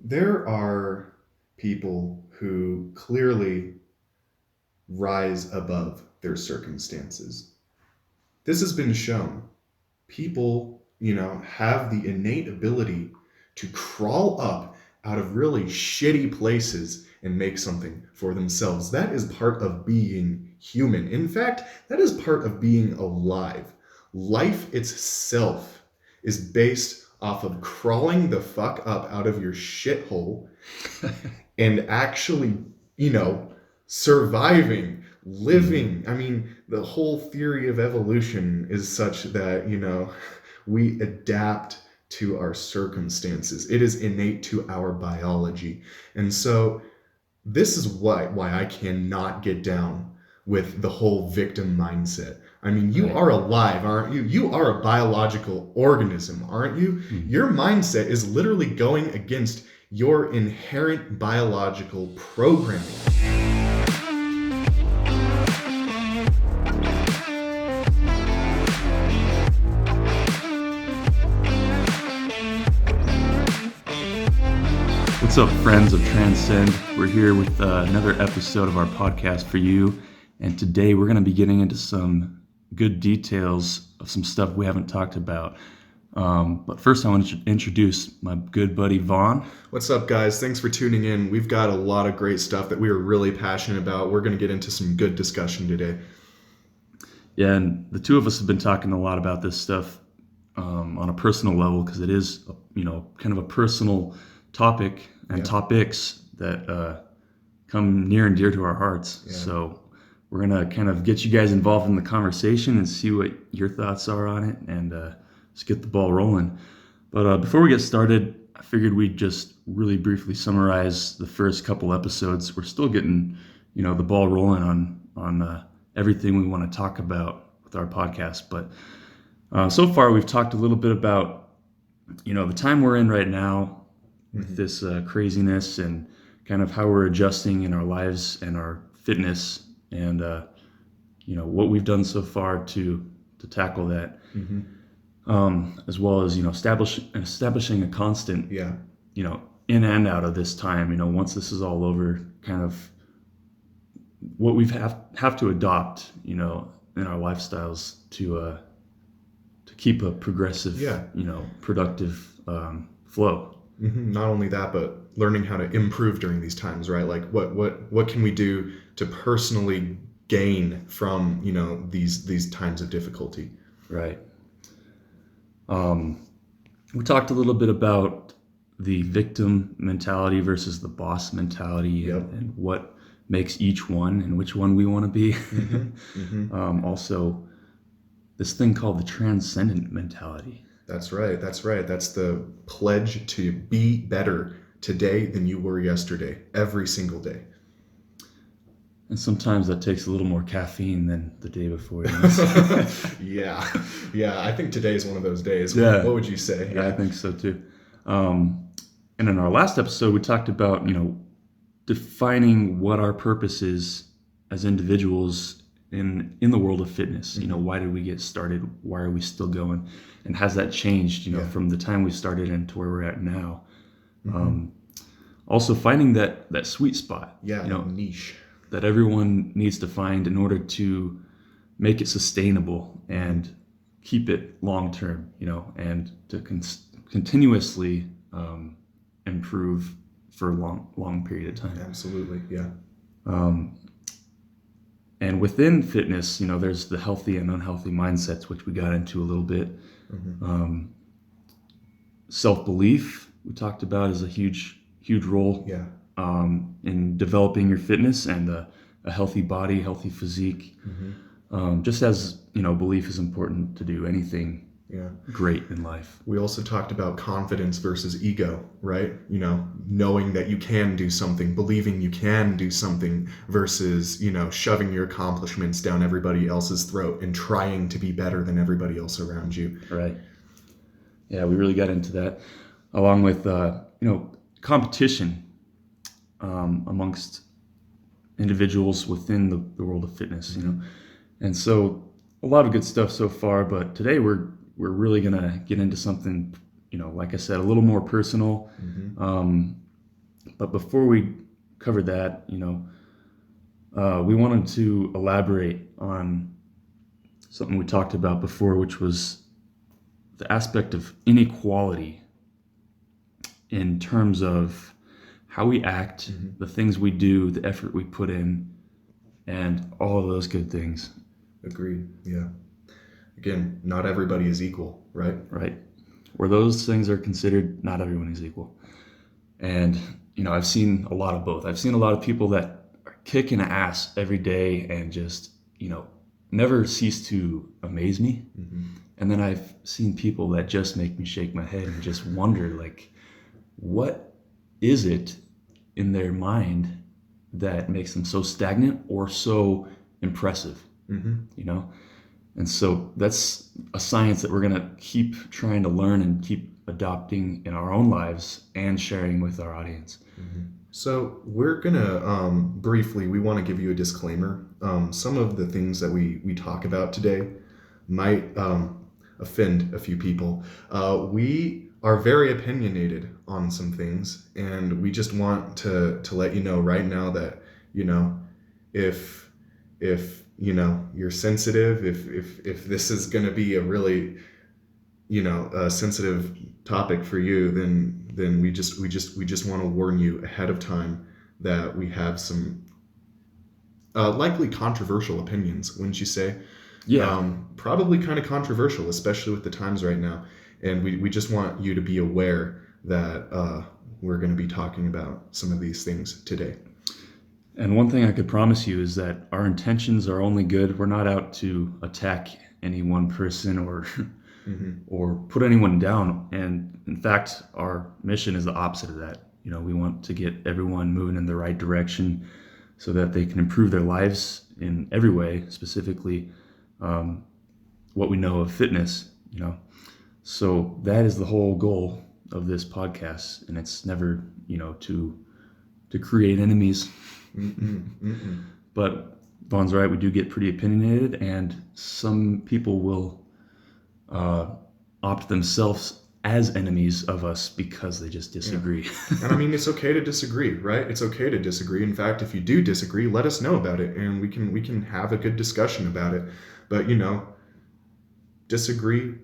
There are people who clearly rise above their circumstances. This has been shown. People, have the innate ability to crawl up out of really shitty places and make something for themselves. That is part of being human. In fact, that is part of being alive. Life itself is based off of crawling the fuck up out of your shithole and actually, surviving, living. I mean, the whole theory of evolution is such that, we adapt to our circumstances. It is innate to our biology. And so this is why I cannot get down with the whole victim mindset. I mean, you Right. are alive, aren't you? You are a biological organism, aren't you? Your mindset is literally going against your inherent biological programming. What's up, friends of Transcend? We're here with another episode of our podcast for you. And today we're going to be getting into some good details of some stuff we haven't talked about. But first, I want to introduce my good buddy, Vaughn. What's up, guys? Thanks for tuning in. We've got a lot of great stuff that we are really passionate about. We're going to get into some good discussion today. Yeah, and the two of us have been talking a lot about this stuff on a personal level because it is, kind of a personal topic and topics that come near and dear to our hearts. Yeah. So we're going to kind of get you guys involved in the conversation and see what your thoughts are on it and just get the ball rolling. But before we get started, I figured we'd just really briefly summarize the first couple episodes. We're still getting, the ball rolling on everything we want to talk about with our podcast. But so far, we've talked a little bit about, the time we're in right now with this craziness and kind of how we're adjusting in our lives and our fitness and, what we've done so far to tackle that. As well as, establishing a constant, in and out of this time, once this is all over, kind of what we've have to adopt, in our lifestyles to keep a progressive, productive flow. Not only that, but learning how to improve during these times, right? Like what can we do to personally gain from, these times of difficulty? Right. We talked a little bit about the victim mentality versus the boss mentality and what makes each one and which one we want to be. Also, this thing called the Transcendent Mentality. That's right. That's the pledge to be better today than you were yesterday, every single day. And sometimes that takes a little more caffeine than the day before. Yeah. I think today is one of those days. Yeah. What would you say? Yeah, I think so too. And in our last episode, we talked about, defining what our purpose is as individuals in the world of fitness. Why did we get started? Why are we still going? And has that changed, from the time we started and to where we're at now? Also finding that sweet spot. Niche. That everyone needs to find in order to make it sustainable and keep it long term, and to continuously improve for a long period of time. Absolutely, yeah. And within fitness, there's the healthy and unhealthy mindsets, which we got into a little bit. Self-belief, we talked about, is a huge role. Yeah. In developing your fitness and a healthy body, healthy physique. Just as, belief is important to do anything great in life. We also talked about confidence versus ego, right? Knowing that you can do something, believing you can do something versus, shoving your accomplishments down everybody else's throat and trying to be better than everybody else around you. Right. Yeah, we really got into that, along with, competition amongst individuals within the world of fitness, and so a lot of good stuff so far. But today we're really gonna get into something, like I said, a little more personal, But before we cover that, we wanted to elaborate on something we talked about before, which was the aspect of inequality in terms of how we act, the things we do, the effort we put in, and all of those good things. Agreed. Yeah. Again, not everybody is equal, right? Right. Where those things are considered, not everyone is equal. And, I've seen a lot of both. I've seen a lot of people that are kicking ass every day and just, never cease to amaze me. And then I've seen people that just make me shake my head and just wonder, like, what is it in their mind that makes them so stagnant or so impressive, And so that's a science that we're going to keep trying to learn and keep adopting in our own lives and sharing with our audience. So we're going to briefly, we want to give you a disclaimer. Some of the things that we talk about today might offend a few people. We are very opinionated on some things, and we just want to let you know right now that, if you're sensitive, if this is going to be a really a sensitive topic for you, then we just want to warn you ahead of time that we have some likely controversial opinions, wouldn't you say? Yeah. Probably kind of controversial, especially with the times right now, and we just want you to be aware that we're going to be talking about some of these things today. And one thing I could promise you is that our intentions are only good. We're not out to attack any one person or or put anyone down. And in fact, our mission is the opposite of that. We want to get everyone moving in the right direction so that they can improve their lives in every way, specifically what we know of fitness, So that is the whole goal of this podcast. And it's never, to create enemies. But Vaughn's right, we do get pretty opinionated, and some people will opt themselves as enemies of us because they just disagree. Yeah. And I mean, it's okay to disagree, right? It's okay to disagree. In fact, if you do disagree, let us know about it, and we can have a good discussion about it. But disagree.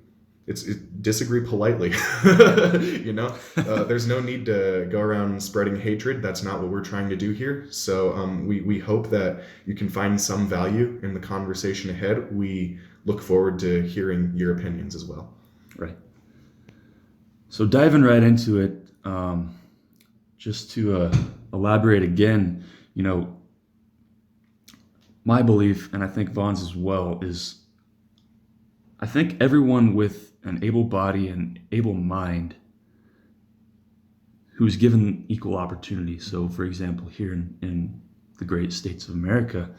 Disagree politely. There's no need to go around spreading hatred. That's not what we're trying to do here. So we hope that you can find some value in the conversation ahead. We look forward to hearing your opinions as well. Right. So diving right into it, just to elaborate again, my belief, and I think Vaughn's as well, is I think everyone with an able body and able mind who's given equal opportunity. So, for example, here in the great states of America,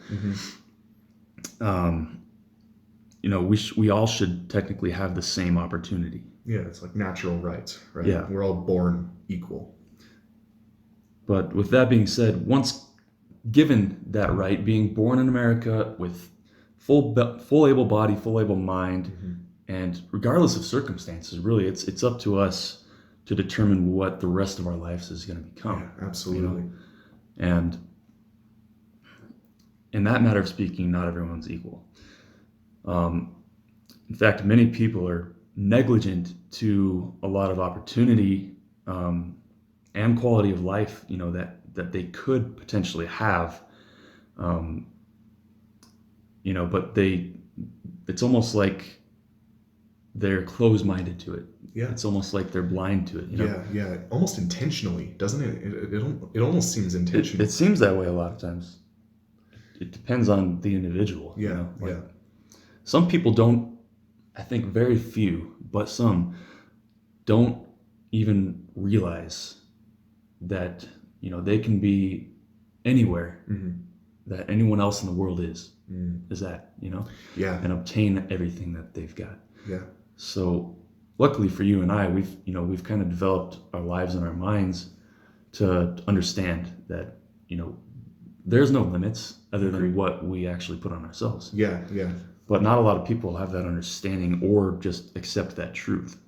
we all should technically have the same opportunity. Yeah, it's like natural rights, right? Yeah. We're all born equal. But with that being said, once given that right, being born in America with full able body, full able mind, and regardless of circumstances, really, it's up to us to determine what the rest of our lives is going to become. Yeah, absolutely. And in that matter of speaking, not everyone's equal. In fact, many people are negligent to a lot of opportunity and quality of life, that they could potentially have. But it's almost like they're closed-minded to it. Yeah. It's almost like they're blind to it. Yeah. Almost intentionally, doesn't it? It almost seems intentional. It seems that way a lot of times. It depends on the individual. Yeah. Some people don't, I think very few, but some don't even realize that, they can be anywhere that anyone else in the world is at, Yeah. and obtain everything that they've got. Yeah. So luckily for you and I, we've kind of developed our lives and our minds to understand that, there's no limits other than what we actually put on ourselves. Yeah. But not a lot of people have that understanding or just accept that truth,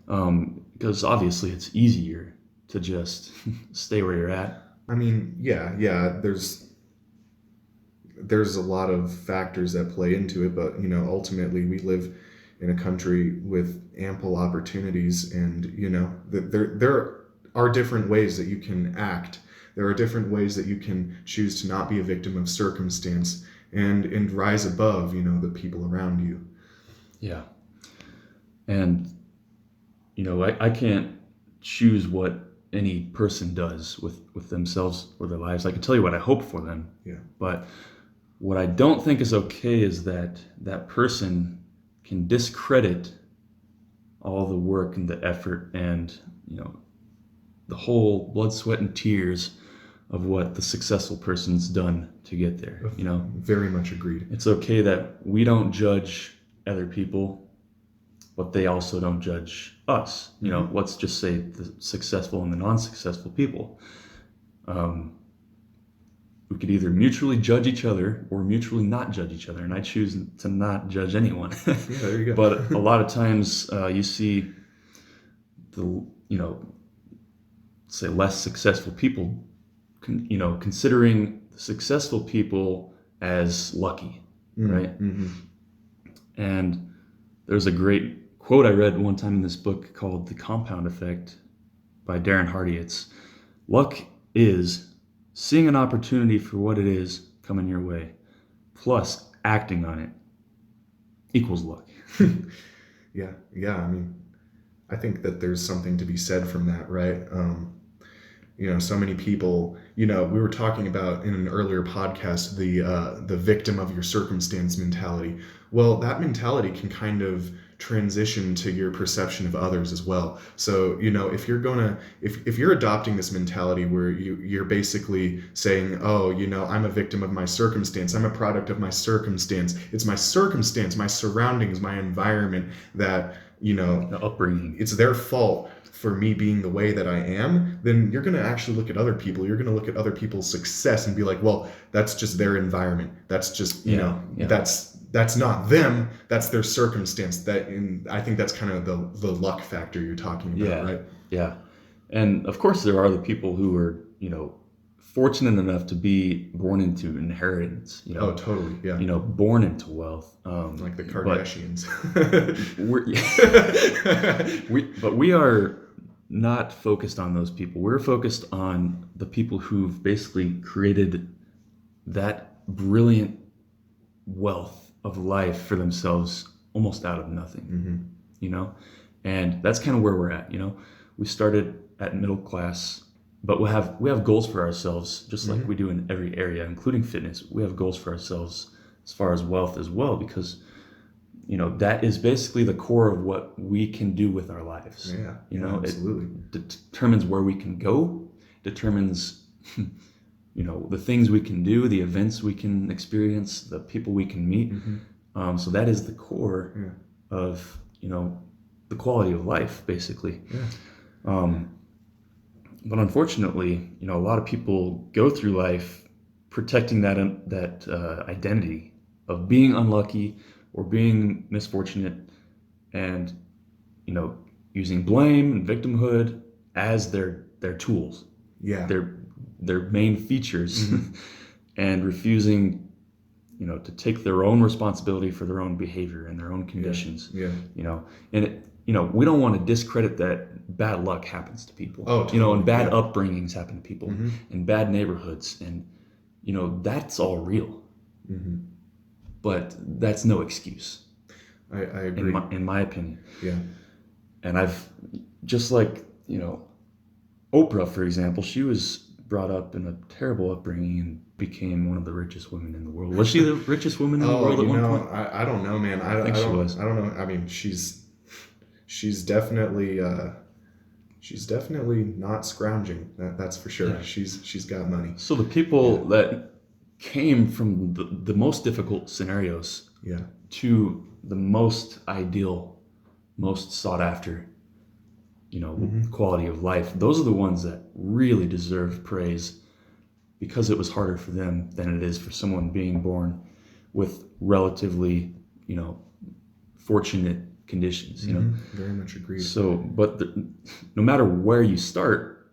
because obviously it's easier to just stay where you're at? I mean, yeah. There's a lot of factors that play into it, but ultimately we live in a country with ample opportunities, and there are different ways that you can act. There are different ways that you can choose to not be a victim of circumstance and rise above, the people around you. Yeah. And, I can't choose what any person does with themselves or their lives. I can tell you what I hope for them. Yeah. But what I don't think is okay is that that person can discredit all the work and the effort and, the whole blood, sweat, and tears of what the successful person's done to get there. Very much agreed. It's okay that we don't judge other people, but they also don't judge us. Let's just say the successful and the non-successful people. We could either mutually judge each other or mutually not judge each other, and I choose to not judge anyone. Yeah, there you go. But a lot of times you see say less successful people, considering successful people as lucky, right? Mm-hmm. And there's a great quote I read one time in this book called The Compound Effect by Darren Hardy. It's, luck is seeing an opportunity for what it is coming your way, plus acting on it equals luck. Yeah. I mean, I think that there's something to be said from that, right? So many people, we were talking about in an earlier podcast, the victim of your circumstance mentality. Well, that mentality can kind of transition to your perception of others as well. So, if you're adopting this mentality where you're basically saying, oh, I'm a victim of my circumstance, I'm a product of my circumstance, it's my circumstance, my surroundings, my environment that, The upbringing, it's their fault for me being the way that I am, then you're going to actually look at other people. You're going to look at other people's success and be like, well, that's just their environment. That's just, that's not them. That's their circumstance. I think that's kind of the luck factor you're talking about, right? Yeah. And of course there are the people who are, fortunate enough to be born into inheritance, Oh, totally. Yeah. Born into wealth. Like the Kardashians. But we are not focused on those people. We're focused on the people who've basically created that brilliant wealth of life for themselves almost out of nothing, Mm-hmm. And that's kind of where we're at. We started at middle class, but we have goals for ourselves, just like we do in every area, including fitness. We have goals for ourselves as far as wealth as well, because that is basically the core of what we can do with our lives. Absolutely. It determines where we can go, determines the things we can do, the events we can experience, the people we can meet. So that is the core of the quality of life, basically. But unfortunately, a lot of people go through life protecting that identity of being unlucky or being misfortunate, and using blame and victimhood as their tools, their main features, and refusing to take their own responsibility for their own behavior and their own conditions. And we don't want to discredit that bad luck happens to people. Oh, totally. And bad upbringings happen to people, in bad neighborhoods, and that's all real. But that's no excuse. I agree. In my opinion. Yeah. And I've just like Oprah, for example, she was brought up in a terrible upbringing and became one of the richest women in the world. Was she the richest woman in the world at one point? I don't know, man. I think she was. I don't know. I mean, she's definitely not scrounging. That's for sure. Yeah. She's got money. So the people that came from the most difficult scenarios to the most ideal, most sought after, quality of life, those are the ones that really deserve praise, because it was harder for them than it is for someone being born with relatively, fortunate conditions. Very much agreed. So, but no matter where you start,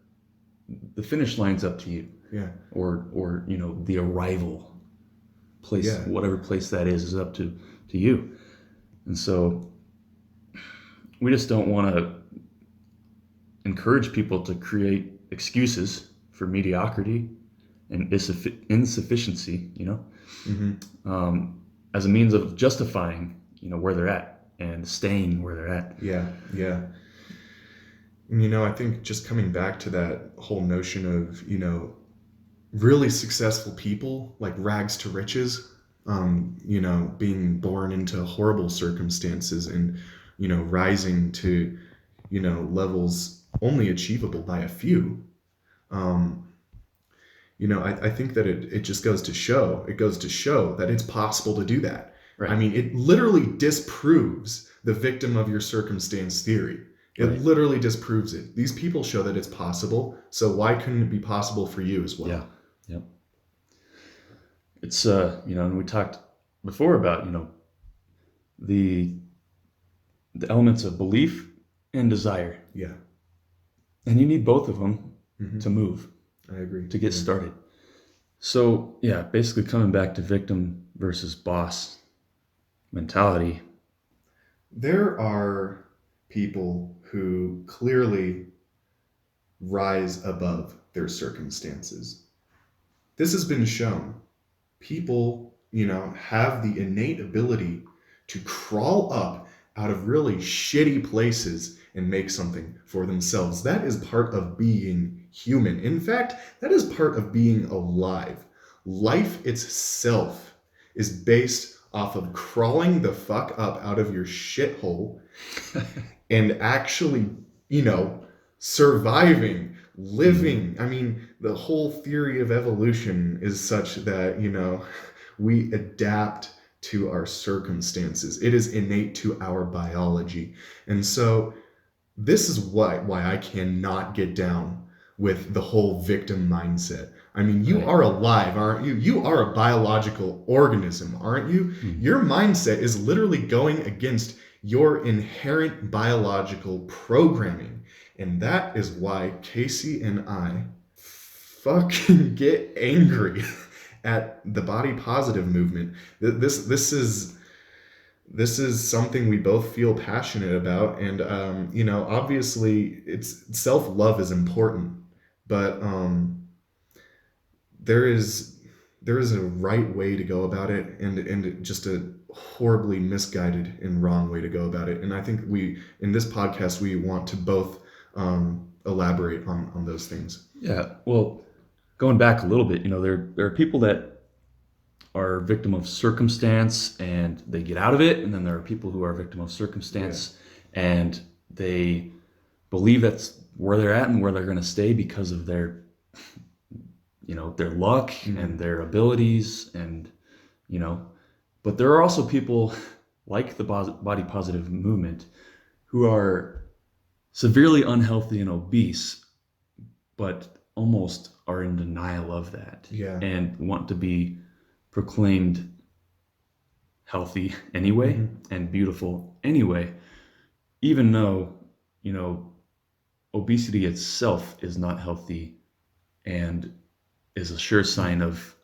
the finish line's up to you. Yeah. Or the arrival place, Yeah. whatever place that is up to you. And so we just don't want to encourage people to create excuses for mediocrity and insufficiency, as a means of justifying, where they're at and staying where they're at. Yeah. Yeah. And, I think just coming back to that whole notion of, really successful people, like rags to riches, being born into horrible circumstances and, rising to, levels only achievable by a few. I think that it just goes to show, that it's possible to do that. Right. I mean, it literally disproves the victim of your circumstance theory. It Right. literally disproves it. These people show that it's possible. So why couldn't it be possible for you as well? Yeah. Yep. It's, and we talked before about, the elements of belief and desire. Yeah. And you need both of them Mm-hmm. to move, I agree. to get started. So, yeah, basically coming back to victim versus boss mentality. There are people who clearly rise above their circumstances. This has been shown. People, have the innate ability to crawl up out of really shitty places and make something for themselves. That is part of being human. In fact, that is part of being alive. Life itself is based off of crawling the fuck up out of your shithole and actually, surviving, living. I mean, the whole theory of evolution is such that, we adapt to our circumstances. It is innate to our biology. And so this is why I cannot get down with the whole victim mindset. I mean, you Right. are alive, aren't you? You are a biological organism, aren't you? Mm-hmm. Your mindset is literally going against your inherent biological programming. And that is why Casey and I fucking get angry at the body positive movement. This is something we both feel passionate about, and obviously it's self-love is important, but there is a right way to go about it, and just a horribly misguided and wrong way to go about it. And I think in this podcast we want to both elaborate on those things. Yeah. Well, going back a little bit, there are people that are victim of circumstance and they get out of it, and then there are people who are victim of circumstance and they believe that's where they're at and where they're going to stay because of their their luck and their abilities, and but there are also people like the body positive movement who are severely unhealthy and obese, but almost are in denial of that, and want to be proclaimed healthy anyway, and beautiful anyway, even though obesity itself is not healthy and is a sure sign of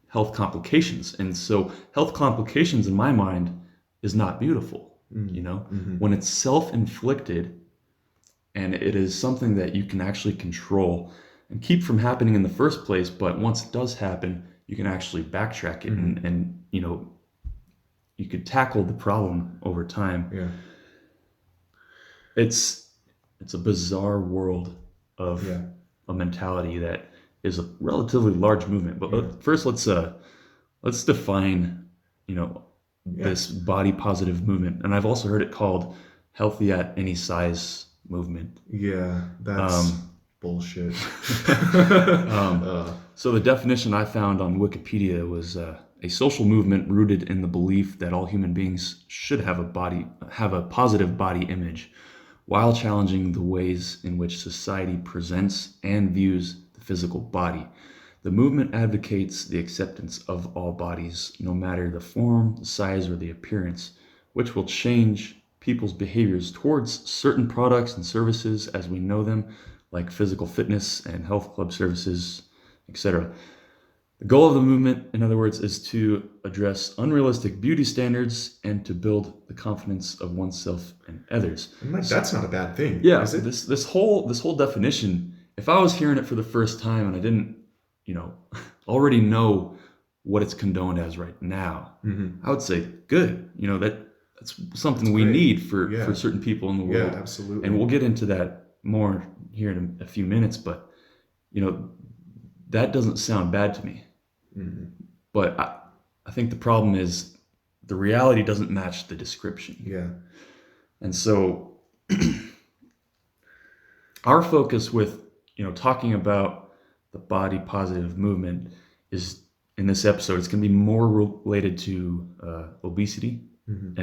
health complications. And so health complications in my mind is not beautiful. When it's self-inflicted and it is something that you can actually control and keep from happening in the first place, but once it does happen, you can actually backtrack it, and you could tackle the problem over time. Yeah. It's a bizarre world of a mentality that is a relatively large movement. But first, let's define this body positive movement. And I've also heard it called healthy at any size movement. Yeah, that's bullshit. So the definition I found on Wikipedia was a social movement rooted in the belief that all human beings should have a positive body image, while challenging the ways in which society presents and views the physical body. The movement advocates the acceptance of all bodies, no matter the form, the size, or the appearance, which will change people's behaviors towards certain products and services as we know them, like physical fitness and health club services, etc. The goal of the movement, in other words, is to address unrealistic beauty standards and to build the confidence of oneself and others. And like, that's not a bad thing, Yeah, is it? this whole definition, if I was hearing it for the first time and I didn't, already know what it's condoned as right now, I would say good. That's something we great. need for Yeah. certain people in the Yeah, world. absolutely. And we'll get into that more here in a few minutes, but that doesn't sound bad to me. But I think the problem is the reality doesn't match the description. Yeah. And so our focus with talking about the body positive movement is, in this episode, it's going to be more related to obesity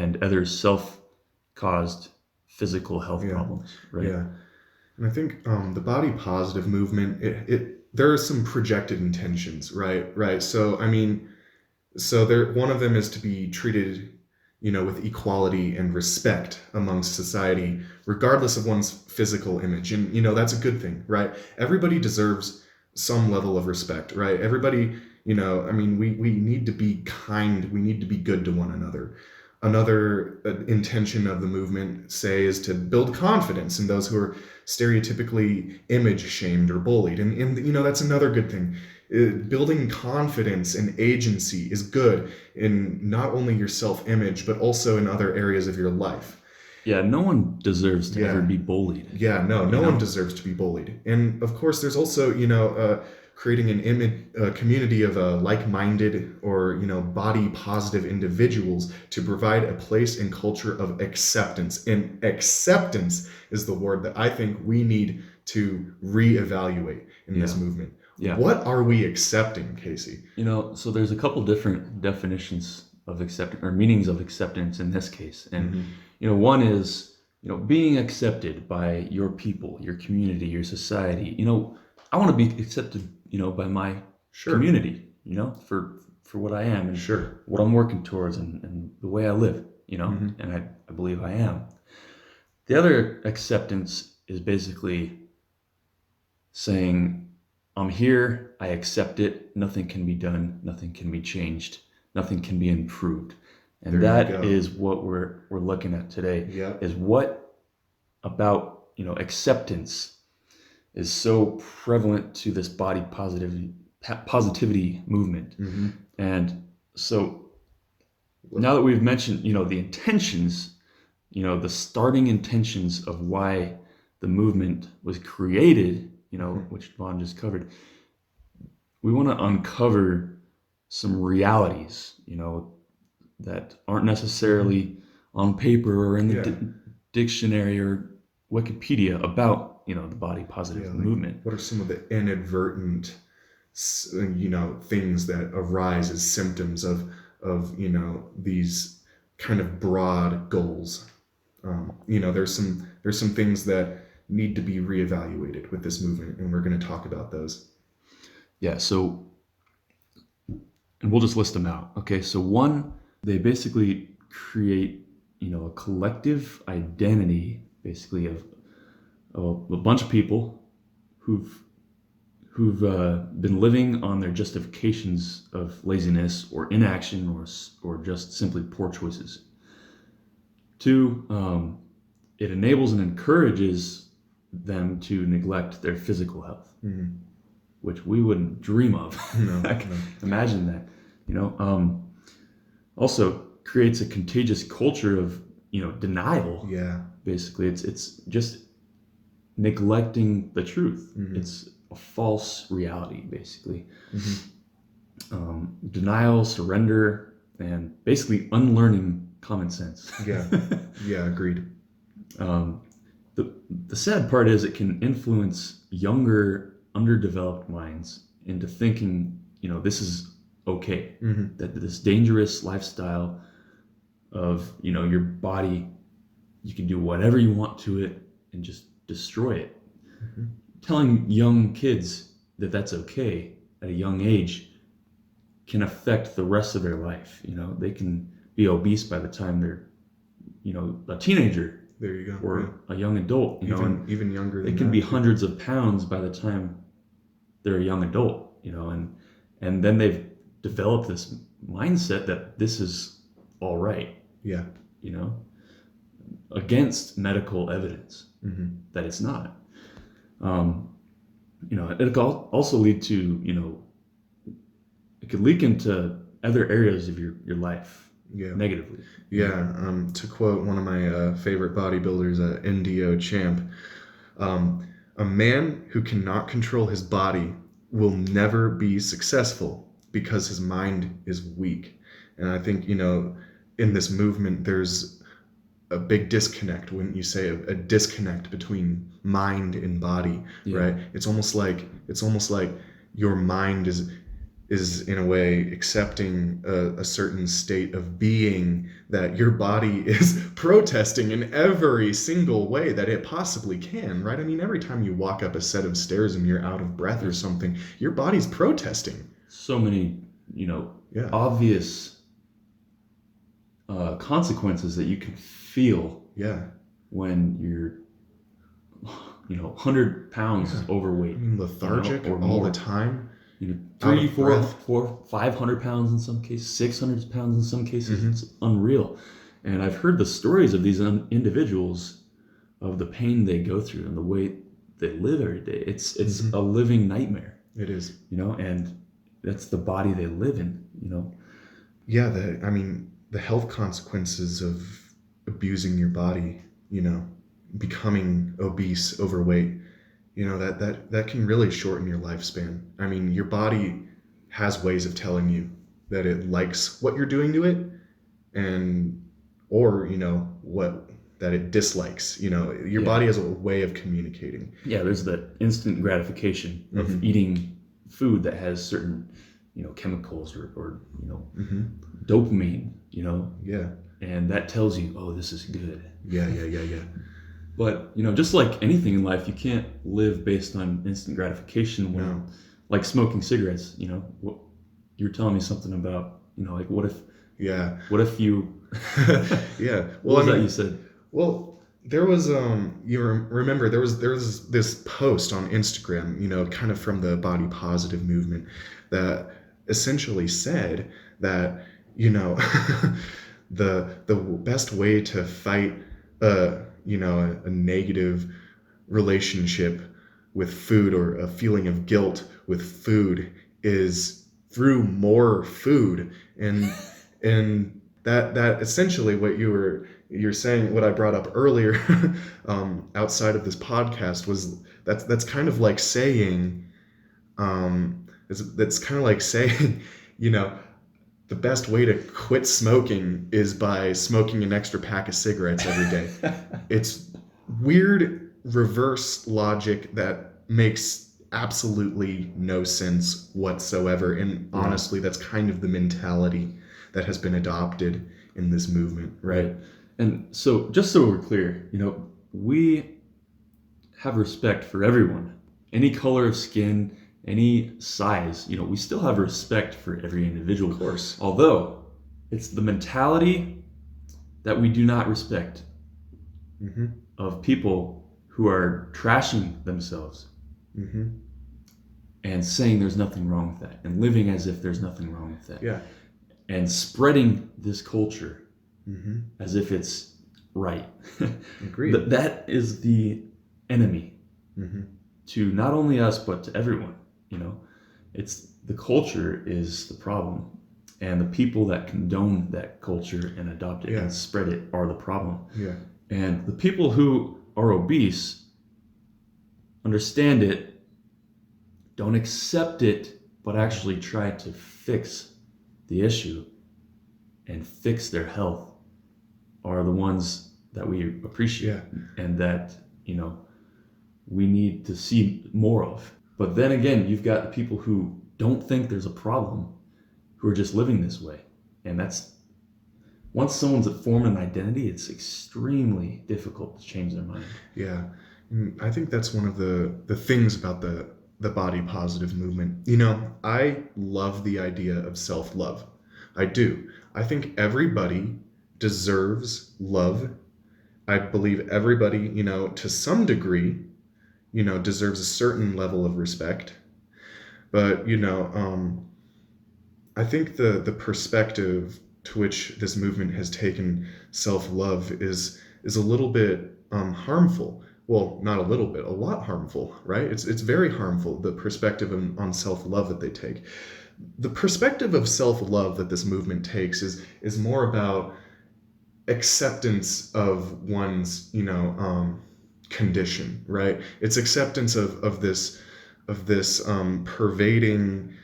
and other self-caused physical health problems, right? Yeah. And I think the body positive movement, there are some projected intentions, right? So I mean, one of them is to be treated, with equality and respect amongst society, regardless of one's physical image, and that's a good thing, right? Everybody deserves some level of respect, right? Everybody, I mean, we need to be kind, we need to be good to one another. Another intention of the movement, say, is to build confidence in those who are stereotypically image shamed or bullied. And that's another good thing. Building confidence and agency is good in not only your self-image, but also in other areas of your life. Yeah, no one deserves to ever be bullied. Yeah, no one deserves to be bullied. And of course, there's also, creating a community of like-minded or, body positive individuals to provide a place and culture of acceptance. And acceptance is the word that I think we need to reevaluate in this movement. Yeah. What are we accepting, Casey? So there's a couple different definitions of acceptance, or meanings of acceptance in this case. And, one is, being accepted by your people, your community, your society. I want to be accepted, by my community, for what I am and what I'm working towards and the way I live, and I believe I am. The other acceptance is basically saying, I'm here, I accept it, nothing can be done, nothing can be changed, nothing can be improved. And that is what we're looking at today. Yeah. Is what about, acceptance is so prevalent to this body positivity movement. And so now that we've mentioned, the intentions, the starting intentions of why the movement was created, which Vaughn just covered, we want to uncover some realities, that aren't necessarily on paper or in the dictionary or Wikipedia about, the body positive movement. What are some of the inadvertent, things that arise as symptoms of these kind of broad goals? There's some things that need to be reevaluated with this movement, and we're going to talk about those. Yeah, so, and we'll just list them out. Okay, so one, they basically create, a collective identity, basically, of a bunch of people who've been living on their justifications of laziness or inaction or just simply poor choices. Two, it enables and encourages them to neglect their physical health, which we wouldn't dream of. Imagine that. Also creates a contagious culture of denial. Yeah. Basically, it's just neglecting the truth. It's a false reality, basically. Denial, surrender, and basically unlearning common sense. Yeah, agreed. The sad part is it can influence younger, underdeveloped minds into thinking, this is okay. That this dangerous lifestyle of, your body, you can do whatever you want to it and just destroy it. Telling young kids that that's okay at a young age can affect the rest of their life. They can be obese by the time they're, a teenager, There you go. or a young adult, even younger than they can that, be too. hundreds of pounds by the time they're a young adult, and then they've developed this mindset that this is all right, Yeah. Against medical evidence Mm-hmm. that it's not. It could also lead to, it could leak into other areas of your life Yeah. negatively. Yeah. To quote one of my favorite bodybuilders, NDO Champ, a man who cannot control his body will never be successful because his mind is weak. And I think, in this movement, there's a big disconnect, wouldn't you say? A disconnect between mind and body, Yeah. right? It's almost like your mind is in a way accepting a certain state of being that your body is protesting in every single way that it possibly can, right? I mean, every time you walk up a set of stairs and you're out of breath or something, your body's protesting. So many, Yeah. obvious consequences that you can feel Yeah. when you're 100 pounds overweight. I mean, lethargic or all more. the time. 3, of 4, breath. 500 pounds in some cases, 600 pounds in some cases. Mhm. It's unreal. And I've heard the stories of these individuals, of the pain they go through and the way they live every day. It's a living nightmare, It is. and that's the body they live in. Yeah, the health consequences of abusing your body, becoming obese, overweight, that can really shorten your lifespan. I mean, your body has ways of telling you that it likes what you're doing to it, or what that it dislikes. Your body has a way of communicating. Yeah, there's that instant gratification of Mhm. eating food that has certain, chemicals or Mm-hmm. dopamine, Yeah. and that tells you, oh, this is good. Yeah. But, just like anything in life, you can't live based on instant gratification when, No. like smoking cigarettes, what you're telling me something about, like what if Yeah. you, Yeah. what was that you said? Well, there was remember there was this post on Instagram, kind of from the body positive movement, that essentially said that, the best way to fight a negative relationship with food, or a feeling of guilt with food, is through more food. And that essentially what you're saying, what I brought up earlier, outside of this podcast, was that's kind of like saying, that's kind of like saying, the best way to quit smoking is by smoking an extra pack of cigarettes every day. It's weird reverse logic that makes absolutely no sense whatsoever. And honestly, that's kind of the mentality that has been adopted in this movement, right? And so, just so we're clear, we have respect for everyone, any color of skin, any size. We still have respect for every individual. Of course. Although it's the mentality that we do not respect, Mm-hmm. of people who are trashing themselves, Mm-hmm. and saying there's nothing wrong with that, and living as if there's nothing wrong with that. Yeah. And spreading this culture, Mm-hmm. as if it's right. Agreed. That is the enemy, Mm-hmm. to not only us but to everyone. It's the culture is the problem, and the people that condone that culture and adopt it and spread it are the problem. Yeah. And the people who are obese understand it, don't accept it, but actually try to fix the issue and fix their health, are the ones that we appreciate, and that we need to see more of. But then again, you've got the people who don't think there's a problem, who are just living this way. And that's, once someone's formed an identity, it's extremely difficult to change their mind. Yeah. I think that's one of the things about the body positive movement. I love the idea of self-love. I do. I think everybody deserves love, I believe everybody, to some degree, deserves a certain level of respect. But, I think the perspective to which this movement has taken self-love is a little bit harmful. Well, not a little bit, a lot harmful, right? It's very harmful, the perspective on self-love that they take. The perspective of self-love that this movement takes is more about acceptance of one's condition, right? It's acceptance of this pervading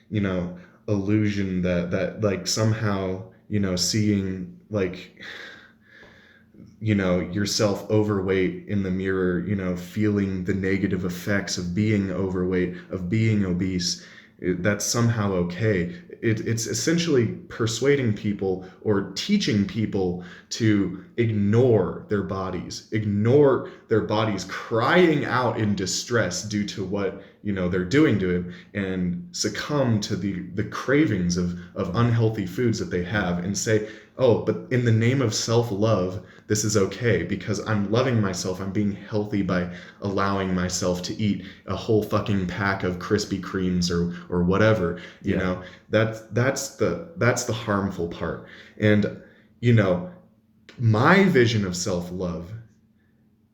you know illusion that like somehow seeing like yourself overweight in the mirror, feeling the negative effects of being overweight, of being obese, that's somehow okay. It's essentially persuading people or teaching people to ignore their bodies crying out in distress due to what they're doing to it, and succumb to the cravings of unhealthy foods that they have, and say, oh, but in the name of self-love, this is okay because I'm loving myself. I'm being healthy by allowing myself to eat a whole fucking pack of Krispy Kremes or whatever. That's the harmful part. And you know, my vision of self-love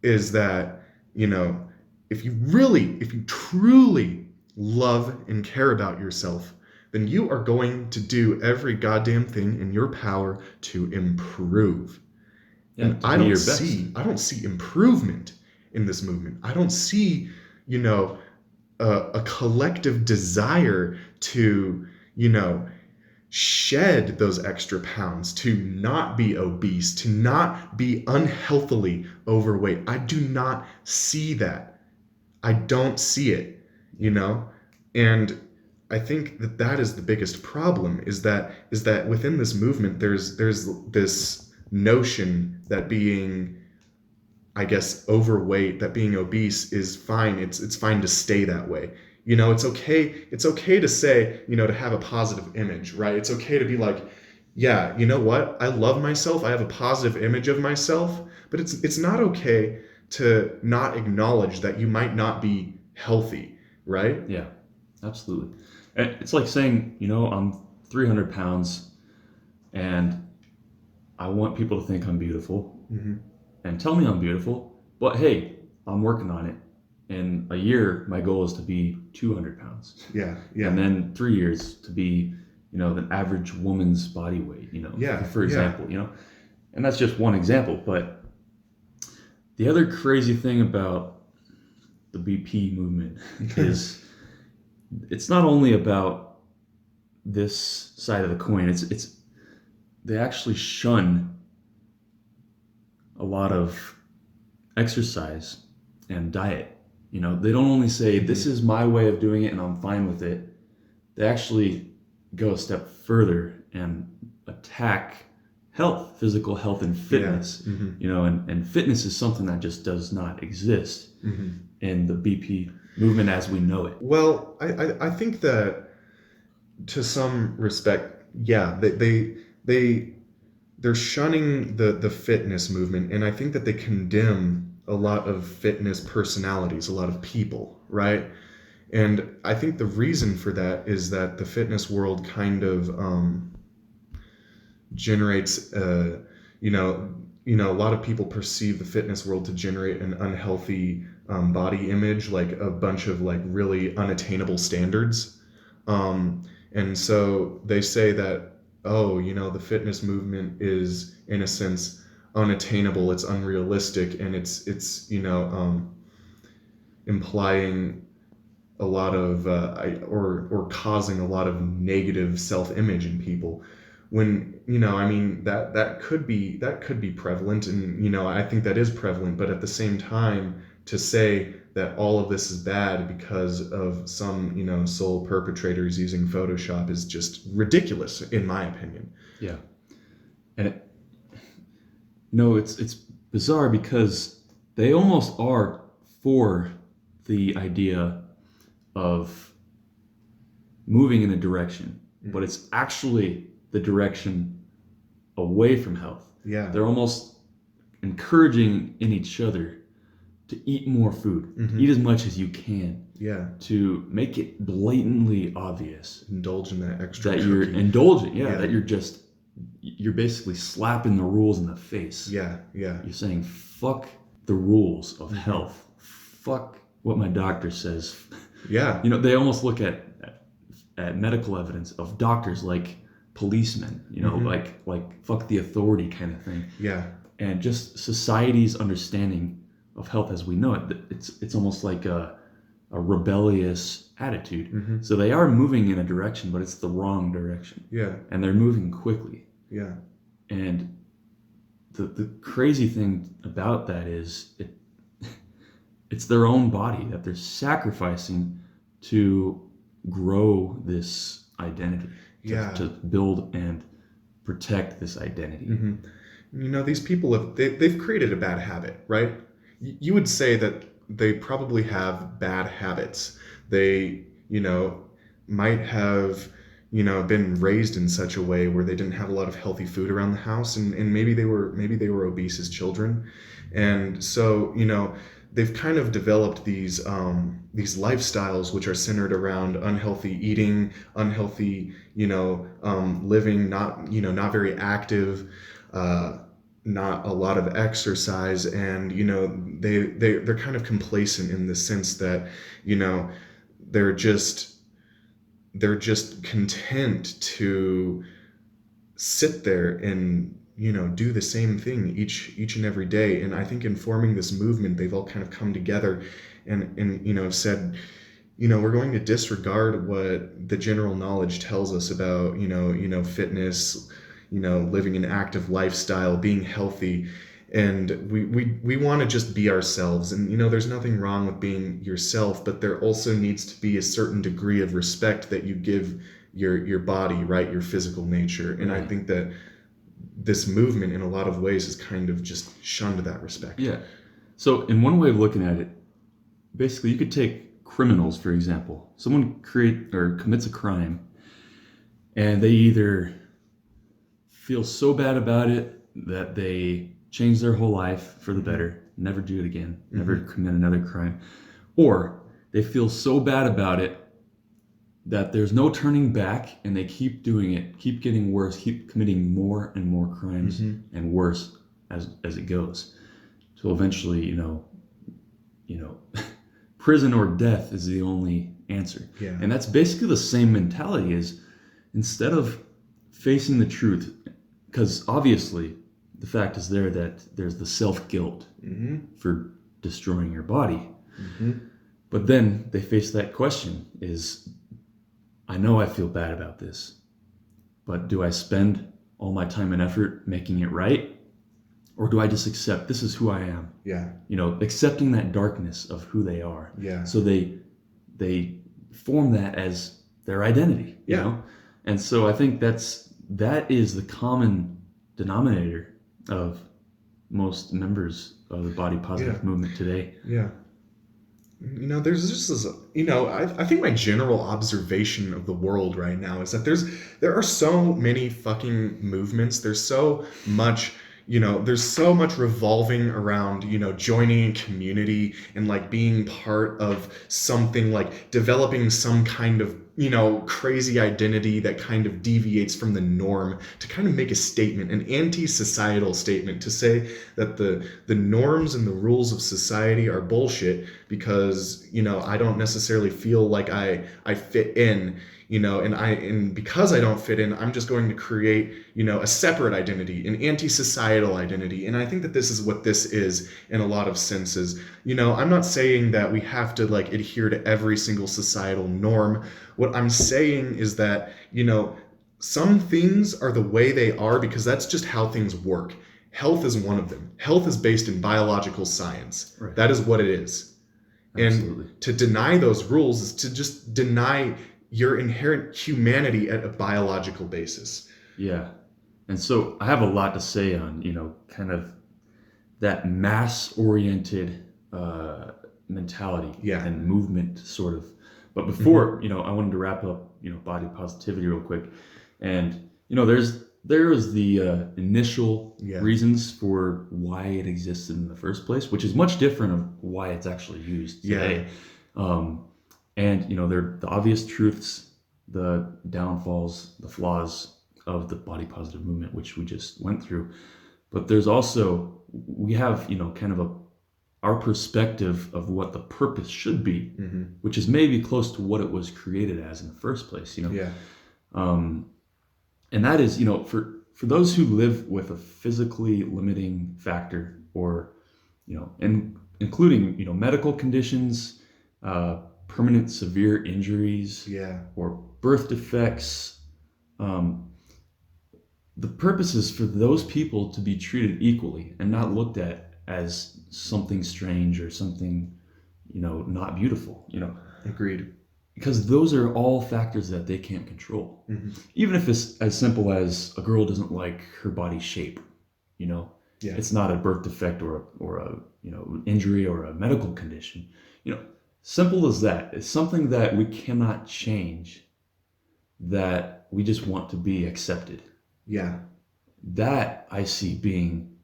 is that, if you truly love and care about yourself, then you are going to do every goddamn thing in your power to improve. Yeah, And to be your best. I don't see improvement in this movement. I don't see, you know, a collective desire to, you know, shed those extra pounds, to not be obese, to not be unhealthily overweight. I do not see that. I don't see it, you know? And I think that is the biggest problem, is that within this movement there's this notion that being, I guess, overweight, that being obese is fine. It's fine to stay that way. It's okay to say, to have a positive image, right? It's okay to be like, yeah, you know what? I love myself. I have a positive image of myself, but it's not okay to not acknowledge that you might not be healthy, right? Yeah, absolutely. And it's like saying, I'm 300 pounds and I want people to think I'm beautiful Mm-hmm. and tell me I'm beautiful, but hey, I'm working on it. In a year, my goal is to be 200 pounds. Yeah, yeah. And then 3 years to be, the average woman's body weight, Yeah, for yeah. example, and that's just one example. But the other crazy thing about the BP movement is it's not only about this side of the coin. It's they actually shun a lot of exercise and diet. They don't only say this is my way of doing it and I'm fine with it. They actually go a step further and attack health, physical health, and fitness. Yeah. Mm-hmm. And fitness is something that just does not exist Mm-hmm. in the BP movement as we know it. Well, I think that to some respect, yeah, they're shunning the fitness movement, and I think that they condemn a lot of fitness personalities, a lot of people, right? And I think the reason for that is that the fitness world kind of generates, a lot of people perceive the fitness world to generate an unhealthy body image, like a bunch of like really unattainable standards. And so they say that, oh, the fitness movement is in a sense unattainable, it's unrealistic, and it's implying a lot of or causing a lot of negative self-image in people. When I mean, that could be prevalent, and I think that is prevalent, but at the same time, to say that all of this is bad because of some sole perpetrators using Photoshop is just ridiculous, in my opinion. Yeah, and it's bizarre because they almost are for the idea of moving in a direction, but it's actually the direction away from health. Yeah. They're almost encouraging in each other to eat more food, eat as much as you can, to make it blatantly obvious, indulge in that extra that cookie. you're indulgent, that you're basically slapping the rules in the face. You're saying fuck the rules of health, fuck what my doctor says. They almost look at medical evidence of doctors like policemen, like fuck the authority kind of thing. And just society's understanding of health as we know it, it's almost like a rebellious attitude. So they are moving in a direction, but it's the wrong direction. And they're moving quickly. And the crazy thing about that is it's their own body that they're sacrificing to grow this identity, to build and protect this identity. These people they've created a bad habit, right? You would say that they probably have bad habits. They, might have, been raised in such a way where they didn't have a lot of healthy food around the house, and maybe they were obese as children. And so, they've kind of developed these lifestyles which are centered around unhealthy eating, unhealthy, living, not very active, not a lot of exercise, and they're kind of complacent in the sense that they're just content to sit there and do the same thing each and every day. And I think in forming this movement, they've all kind of come together and said, we're going to disregard what the general knowledge tells us about fitness, living an active lifestyle, being healthy, and we want to just be ourselves. And there's nothing wrong with being yourself, but there also needs to be a certain degree of respect that you give your body, right, your physical nature. And I think that this movement in a lot of ways has kind of just shunned that respect. So in one way of looking at it, basically you could take criminals, for example. Someone commits a crime, and they either feel so bad about it that they change their whole life for the better, never do it again, never commit another crime, or they feel so bad about it that there's no turning back, and they keep doing it, keep getting worse, keep committing more and more crimes and worse as it goes. So eventually, prison or death is the only answer. And that's basically the same mentality. Is instead of facing the truth, because obviously the fact is that there's the self-guilt for destroying your body. But then they face that question is, I know I feel bad about this, but do I spend all my time and effort making it right? Or do I just accept this is who I am? Accepting that darkness of who they are. So they form that as their identity, you know? And so I think that is the common denominator of most members of the body positive movement today. There's just this, I think my general observation of the world right now is that there are so many fucking movements. There's so much revolving around, joining a community and like being part of something, like developing some kind of, crazy identity that kind of deviates from the norm to kind of make a statement, an anti-societal statement, to say that the norms and the rules of society are bullshit because, I don't necessarily feel like I fit in, and because I don't fit in, I'm just going to create, a separate identity, an anti-societal identity. And I think that this is what this is in a lot of senses. I'm not saying that we have to like adhere to every single societal norm. What I'm saying is that, some things are the way they are because that's just how things work. Health is one of them. Health is based in biological science. Right. That is what it is. Absolutely. And to deny those rules is to just deny your inherent humanity at a biological basis. Yeah. And so I have a lot to say on, kind of that mass-oriented mentality and movement sort of. But before, I wanted to wrap up, body positivity real quick. And, there's there is the initial Yeah. reasons for why it existed in the first place, which is much different of why it's actually used today. And there are the obvious truths, the downfalls, the flaws of the body positive movement, which we just went through. But there's also, we have kind of our perspective of what the purpose should be, which is maybe close to what it was created as in the first place. Yeah. And that is, for those who live with a physically limiting factor, or and including medical conditions, permanent severe injuries, Yeah. or birth defects. The purpose is for those people to be treated equally and not looked at as something strange or something not beautiful. Agreed. Because those are all factors that they can't control. Even if it's as simple as a girl doesn't like her body shape, Yeah. it's not a birth defect or a injury or a medical condition. Simple as that. It's something that we cannot change, that we just want to be accepted. Yeah. That I see being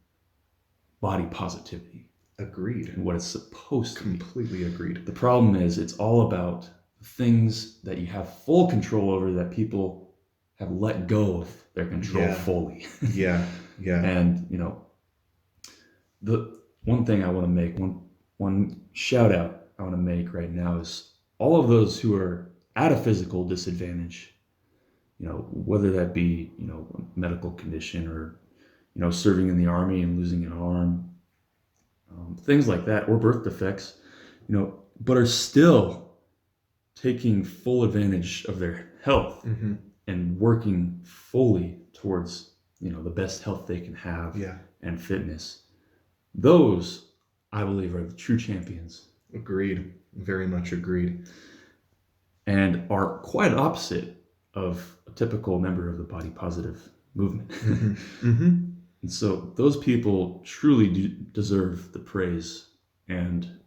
body positivity. Agreed. And what it's supposed to be. Completely agreed. The problem is it's all about things that you have full control over, that people have let go of their control fully. Yeah. And the one thing I want to make, one shout out I want to make right now, is all of those who are at a physical disadvantage, whether that be a medical condition, or serving in the army and losing an arm, things like that, or birth defects, but are still taking full advantage of their health and working fully towards the best health they can have, and fitness. Those, I believe, are the true champions. Agreed. Very much agreed. And are quite opposite of a typical member of the body positive movement. And so those people truly do deserve the praise and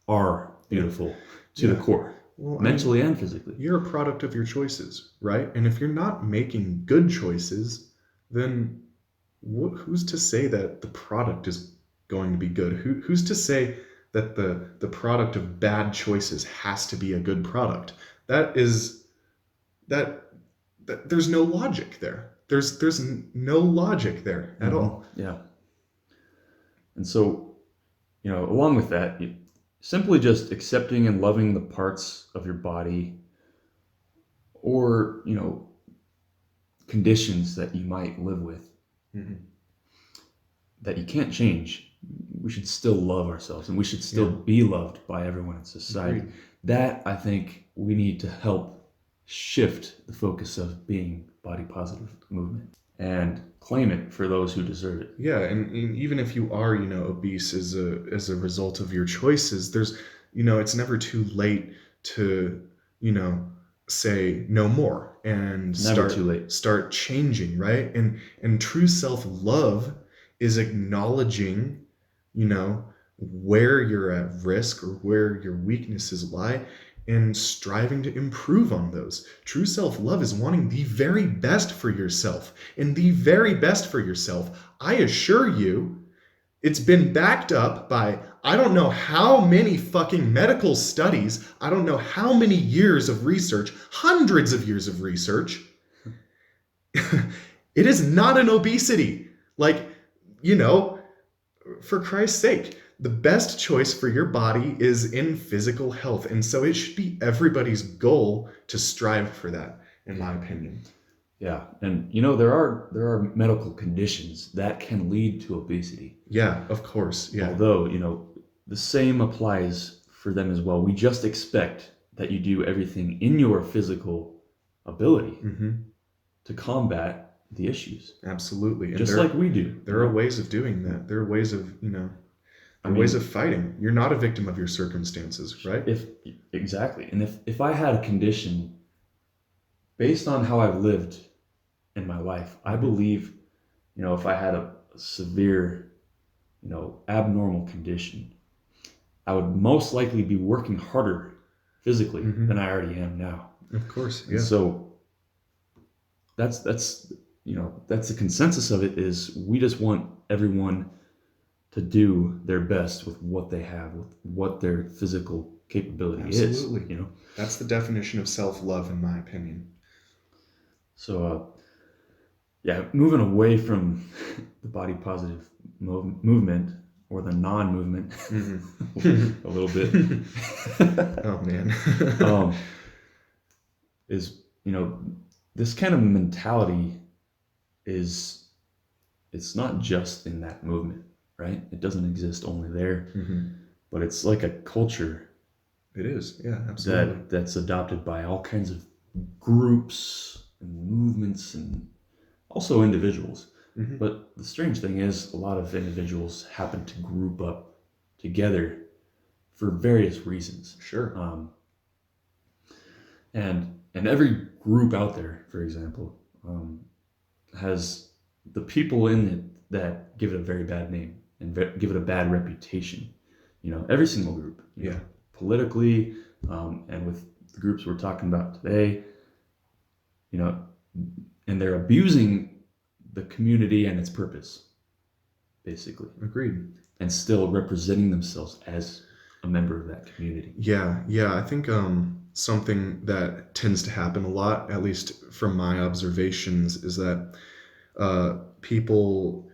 are beautiful to the core. Well, mentally and physically. You're a product of your choices, right? And if you're not making good choices, then who's to say that the product is going to be good? Who's to say that the product of bad choices has to be a good product? That there's no logic there. There's no logic there at all. Yeah. And so, along with that, simply just accepting and loving the parts of your body, or conditions that you might live with, that you can't change. We should still love ourselves, and we should still be loved by everyone in society. Agreed. That, I think, we need to help shift the focus of being body positive movement and claim it for those who deserve it. Yeah, and even if you are, obese as a result of your choices, there's, it's never too late to, say no more and start changing, right? And true self-love is acknowledging, where you're at risk or where your weaknesses lie, and striving to improve on those. True self-love is wanting the very best for yourself. And the very best for yourself, I assure you, it's been backed up by I don't know how many fucking medical studies, I don't know how many years of research, hundreds of years of research. It is not an obesity. For Christ's sake, the best choice for your body is in physical health. And so it should be everybody's goal to strive for that, in my opinion. Yeah. And there are medical conditions that can lead to obesity. Yeah, of course. Yeah. Although, the same applies for them as well. We just expect that you do everything in your physical ability to combat the issues. Absolutely. And just like we do. There are ways of doing that. There are ways of, ways of fighting. You're not a victim of your circumstances, right? Exactly. And if I had a condition based on how I've lived in my life, I believe, if I had a severe, abnormal condition, I would most likely be working harder physically than I already am now. Of course. Yeah. And so that's that's the consensus of it, is we just want everyone to do their best with what they have, with what their physical capability Absolutely. is. That's the definition of self-love, in my opinion. So, yeah, moving away from the body positive movement, or the non-movement, Mm-hmm. a little bit. Oh man. Is this kind of mentality is, it's not just in that movement, right? It doesn't exist only there, Mm-hmm. but it's like a culture It is, yeah, absolutely. that's adopted by all kinds of groups and movements, and also individuals. Mm-hmm. But the strange thing is, a lot of individuals happen to group up together for various reasons. Sure. And every group out there, for example, has the people in it that give it a very bad name and give it a bad reputation. Every single group. Yeah. Politically, and with the groups we're talking about today, and they're abusing the community and its purpose, basically, Agreed. and still representing themselves as a member of that community. Yeah, I think something that tends to happen a lot, at least from my observations, is that people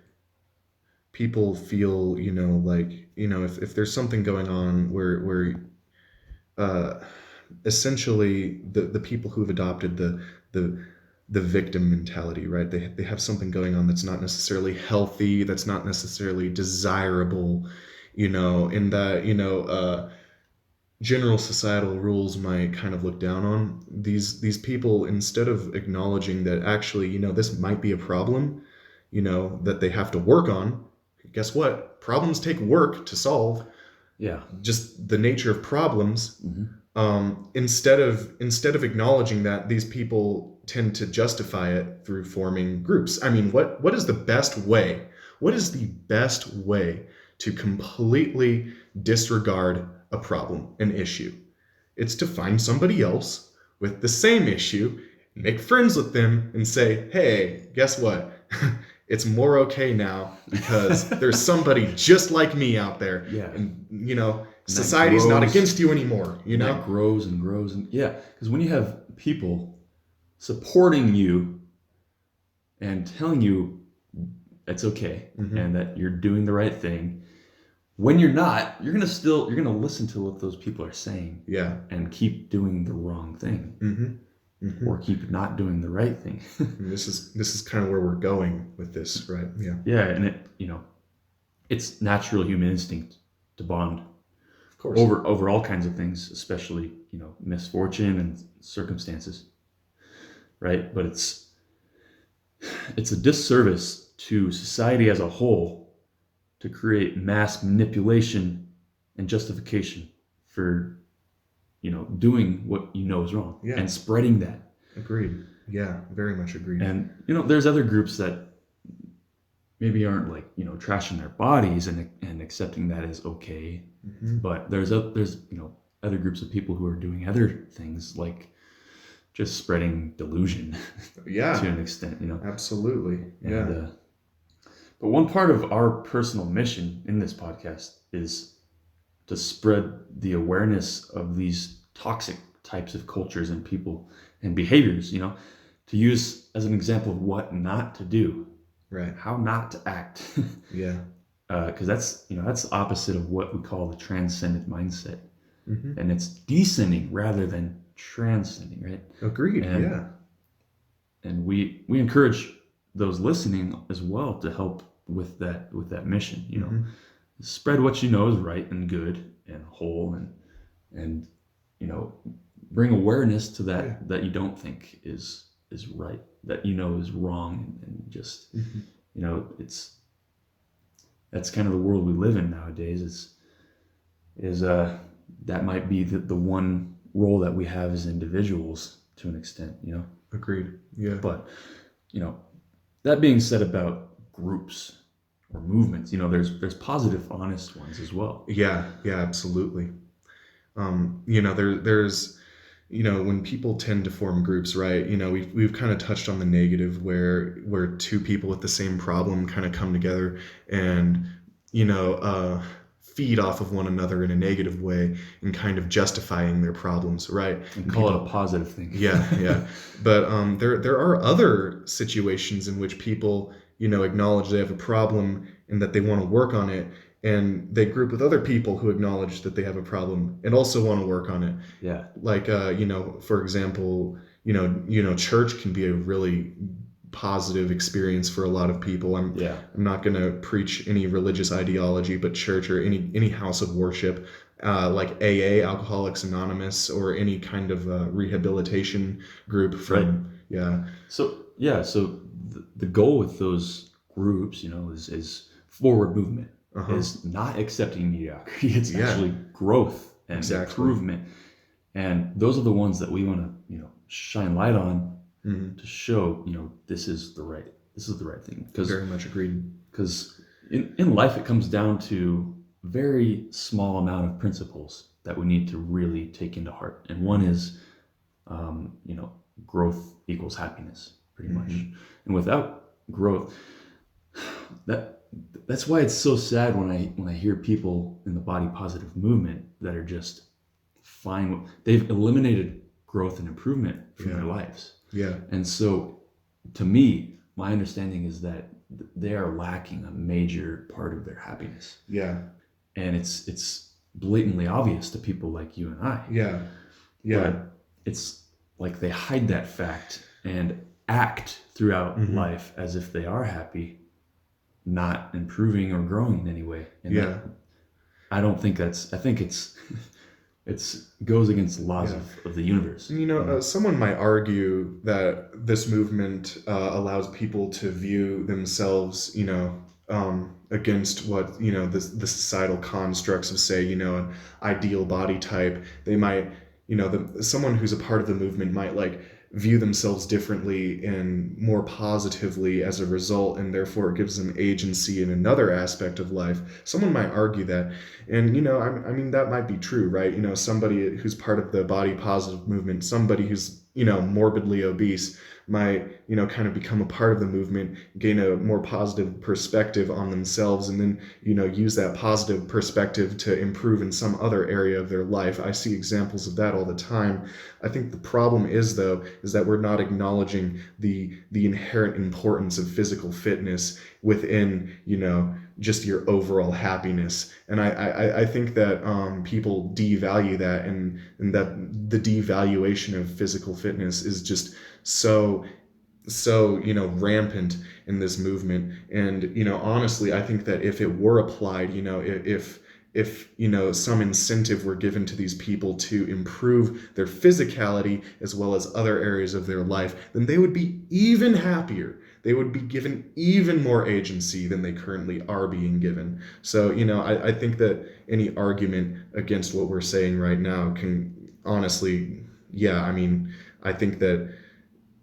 feel, like, if there's something going on where uh, essentially the people who've adopted the the victim mentality, right? They have something going on that's not necessarily healthy, that's not necessarily desirable, in that, general societal rules might kind of look down on these people, instead of acknowledging that actually, this might be a problem, that they have to work on. Guess what? Problems take work to solve. Yeah. Just the nature of problems. Mm-hmm. Instead of acknowledging that, these people tend to justify it through forming groups. I mean, what is the best way? What is the best way to completely disregard a problem, an issue? It's to find somebody else with the same issue, make friends with them, and say, hey, guess what? It's more okay now because there's somebody just like me out there. Yeah. And, society's not against you anymore, That grows and grows. And yeah, because when you have people supporting you and telling you it's okay, Mm-hmm. and that you're doing the right thing, when you're not, you're gonna listen to what those people are saying. Yeah. And keep doing the wrong thing. Mm-hmm. Mm-hmm. Or keep not doing the right thing. This is kind of where we're going with this, right? Yeah. Yeah, and it's natural human instinct to bond, Of course. over all kinds of things, especially misfortune and circumstances, right? But it's a disservice to society as a whole to create mass manipulation and justification for doing what is wrong. Yeah. And spreading that. Agreed. Yeah, very much agreed. And there's other groups that maybe aren't like trashing their bodies and accepting that as okay. Mm-hmm. But there's other groups of people who are doing other things, like just spreading delusion. Yeah. To an extent, Absolutely. Yeah. And, but one part of our personal mission in this podcast is to spread the awareness of these toxic types of cultures and people and behaviors, to use as an example of what not to do. Right. How not to act. Yeah. Because that's the opposite of what we call the transcendent mindset. Mm-hmm. And it's descending rather than transcending, right? Agreed. Yeah. And we encourage those listening as well to help with that mission. Mm-hmm. Spread what you know is right and good and whole, and bring awareness to that. Yeah. That you don't think is right, that is wrong, and just Mm-hmm. that's kind of the world we live in nowadays. Is that might be the one role that we have as individuals to an extent, Agreed. Yeah. But that being said about groups or movements, there's positive, honest ones as well. Yeah. Yeah. Absolutely. There's when people tend to form groups, right? We've kind of touched on the negative where two people with the same problem kind of come together and you know feed off of one another in a negative way and kind of justifying their problems, right? And And call it people, a positive thing. yeah. But there are other situations in which people, acknowledge they have a problem and that they want to work on it, and they group with other people who acknowledge that they have a problem and also want to work on it. Yeah. Like, for example, church can be a really positive experience for a lot of people. Yeah. I'm not going to preach any religious ideology, but church or any house of worship, like AA, Alcoholics Anonymous, or any kind of rehabilitation group from, yeah. So the goal with those groups, is forward movement, Uh-huh. is not accepting mediocrity. It's Yeah. actually growth and Exactly. improvement. And those are the ones that we want to, shine light on Mhm. to show, this is the right thing. Very much agreed. Because in life, it comes down to very small amount of principles that we need to really take into heart. And one is, growth equals happiness, pretty much. And without growth, that's why it's so sad when I hear people in the body positive movement that are just fine. They've eliminated growth and improvement from their lives. Yeah. And so, to me, my understanding is that they are lacking a major part of their happiness. Yeah. And it's blatantly obvious to people like you and I. Yeah. But it's like they hide that fact and act throughout life as if they are happy, not improving or growing in any way. And I don't think I think it's goes against the laws of the universe. Someone might argue that this movement allows people to view themselves, against what, the societal constructs of, say, an ideal body type. They might, someone who's a part of the movement might view themselves differently and more positively as a result, and therefore it gives them agency in another aspect of life. Someone might argue that, and I mean that might be true, right? Somebody who's part of the body positive movement, somebody who's morbidly obese might kind of become a part of the movement, gain a more positive perspective on themselves, and then use that positive perspective to improve in some other area of their life. I see examples of that all the time. I think the problem is that we're not acknowledging the inherent importance of physical fitness within just your overall happiness. And I think that people devalue that, and that the devaluation of physical fitness is just so rampant in this movement. And honestly, I think that if it were applied, if some incentive were given to these people to improve their physicality as well as other areas of their life, then they would be even happier. They would be given even more agency than they currently are being given. So I think that any argument against what we're saying right now can honestly, I think that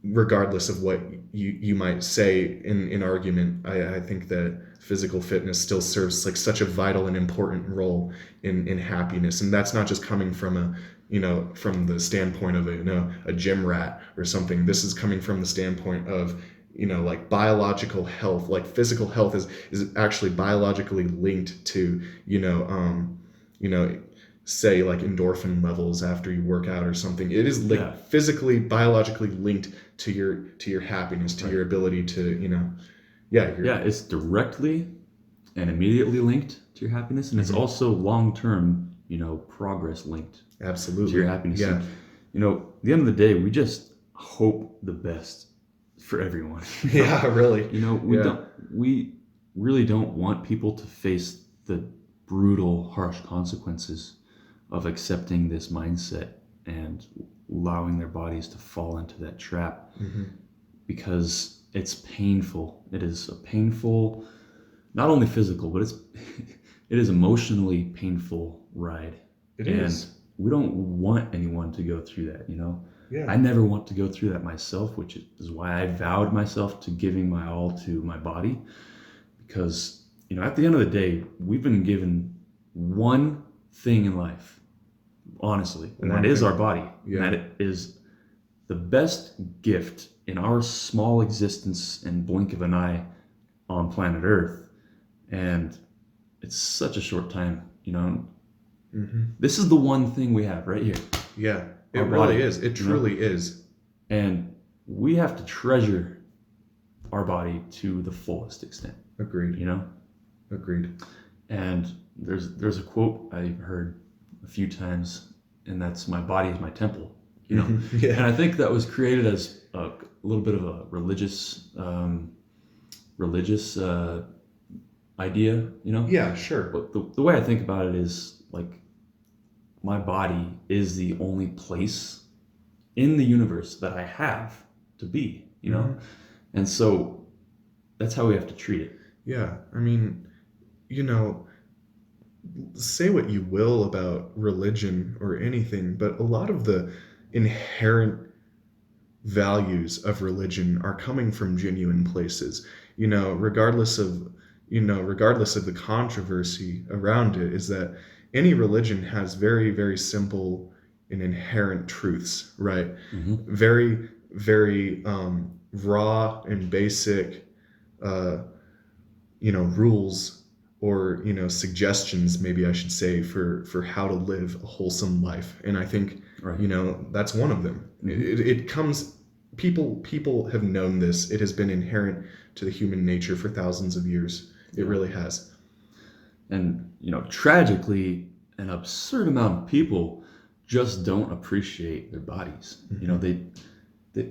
regardless of what you might say in argument, I think that physical fitness still serves such a vital and important role in happiness. And that's not just coming from from the standpoint of a gym rat or something. This is coming from the standpoint of biological health. Physical health is actually biologically linked to say endorphin levels after you work out or something. It is physically, biologically linked to your happiness, to your ability to it's directly and immediately linked to your happiness, and it's also long-term progress linked absolutely to your happiness. Yeah. And, at the end of the day, we just hope the best for everyone. Yeah, really. We really don't want people to face the brutal, harsh consequences of accepting this mindset and allowing their bodies to fall into that trap, because it's painful. It is a painful, not only physical, but it is emotionally painful ride. It is. We don't want anyone to go through that, Yeah. I never want to go through that myself, which is why I vowed myself to giving my all to my body. Because, at the end of the day, we've been given one thing in life, honestly, and One that is thing. our body. Yeah. And that is the best gift in our small existence and blink of an eye on planet Earth. And it's such a short time, This is the one thing we have right here. Yeah, it Our really body, is. It truly is. And we have to treasure our body to the fullest extent. Agreed. Agreed. And there's a quote I've heard a few times, and that's "My body is my temple." Yeah. And I think that was created as a little bit of a religious idea, Yeah, sure. But the way I think about it is like my body is the only place in the universe that I have to be, And so that's how we have to treat it. Yeah, I mean, say what you will about religion or anything, but a lot of the inherent values of religion are coming from genuine places. Regardless of the controversy around it, is that any religion has very, very simple and inherent truths, right? Very, very raw and basic rules, or suggestions, maybe I should say, for how to live a wholesome life. And I think that's one of them. It comes, people have known this. It has been inherent to the human nature for thousands of years. It really has. And tragically, an absurd amount of people just don't appreciate their bodies. They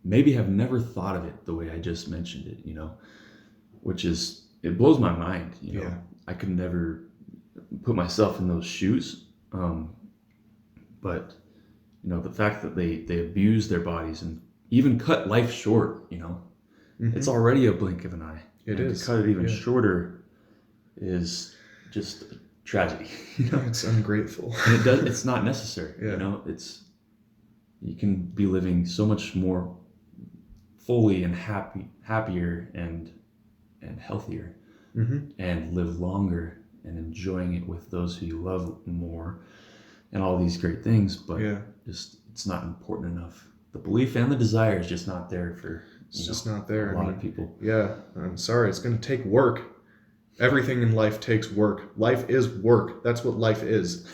maybe have never thought of it the way I just mentioned it, which is, it blows my mind. Yeah. I could never put myself in those shoes. But the fact that they abuse their bodies and even cut life short, it's already a blink of an eye. It is. To cut it even shorter is just a tragedy. It's ungrateful. And it's not necessary. You can be living so much more fully and happier and healthier, and live longer and enjoying it with those who you love more, and all these great things. But it's not important enough. The belief and the desire is just not there for just not there. A lot of people. Yeah, I'm sorry. It's going to take work. Everything in life takes work. Life is work. That's what life is.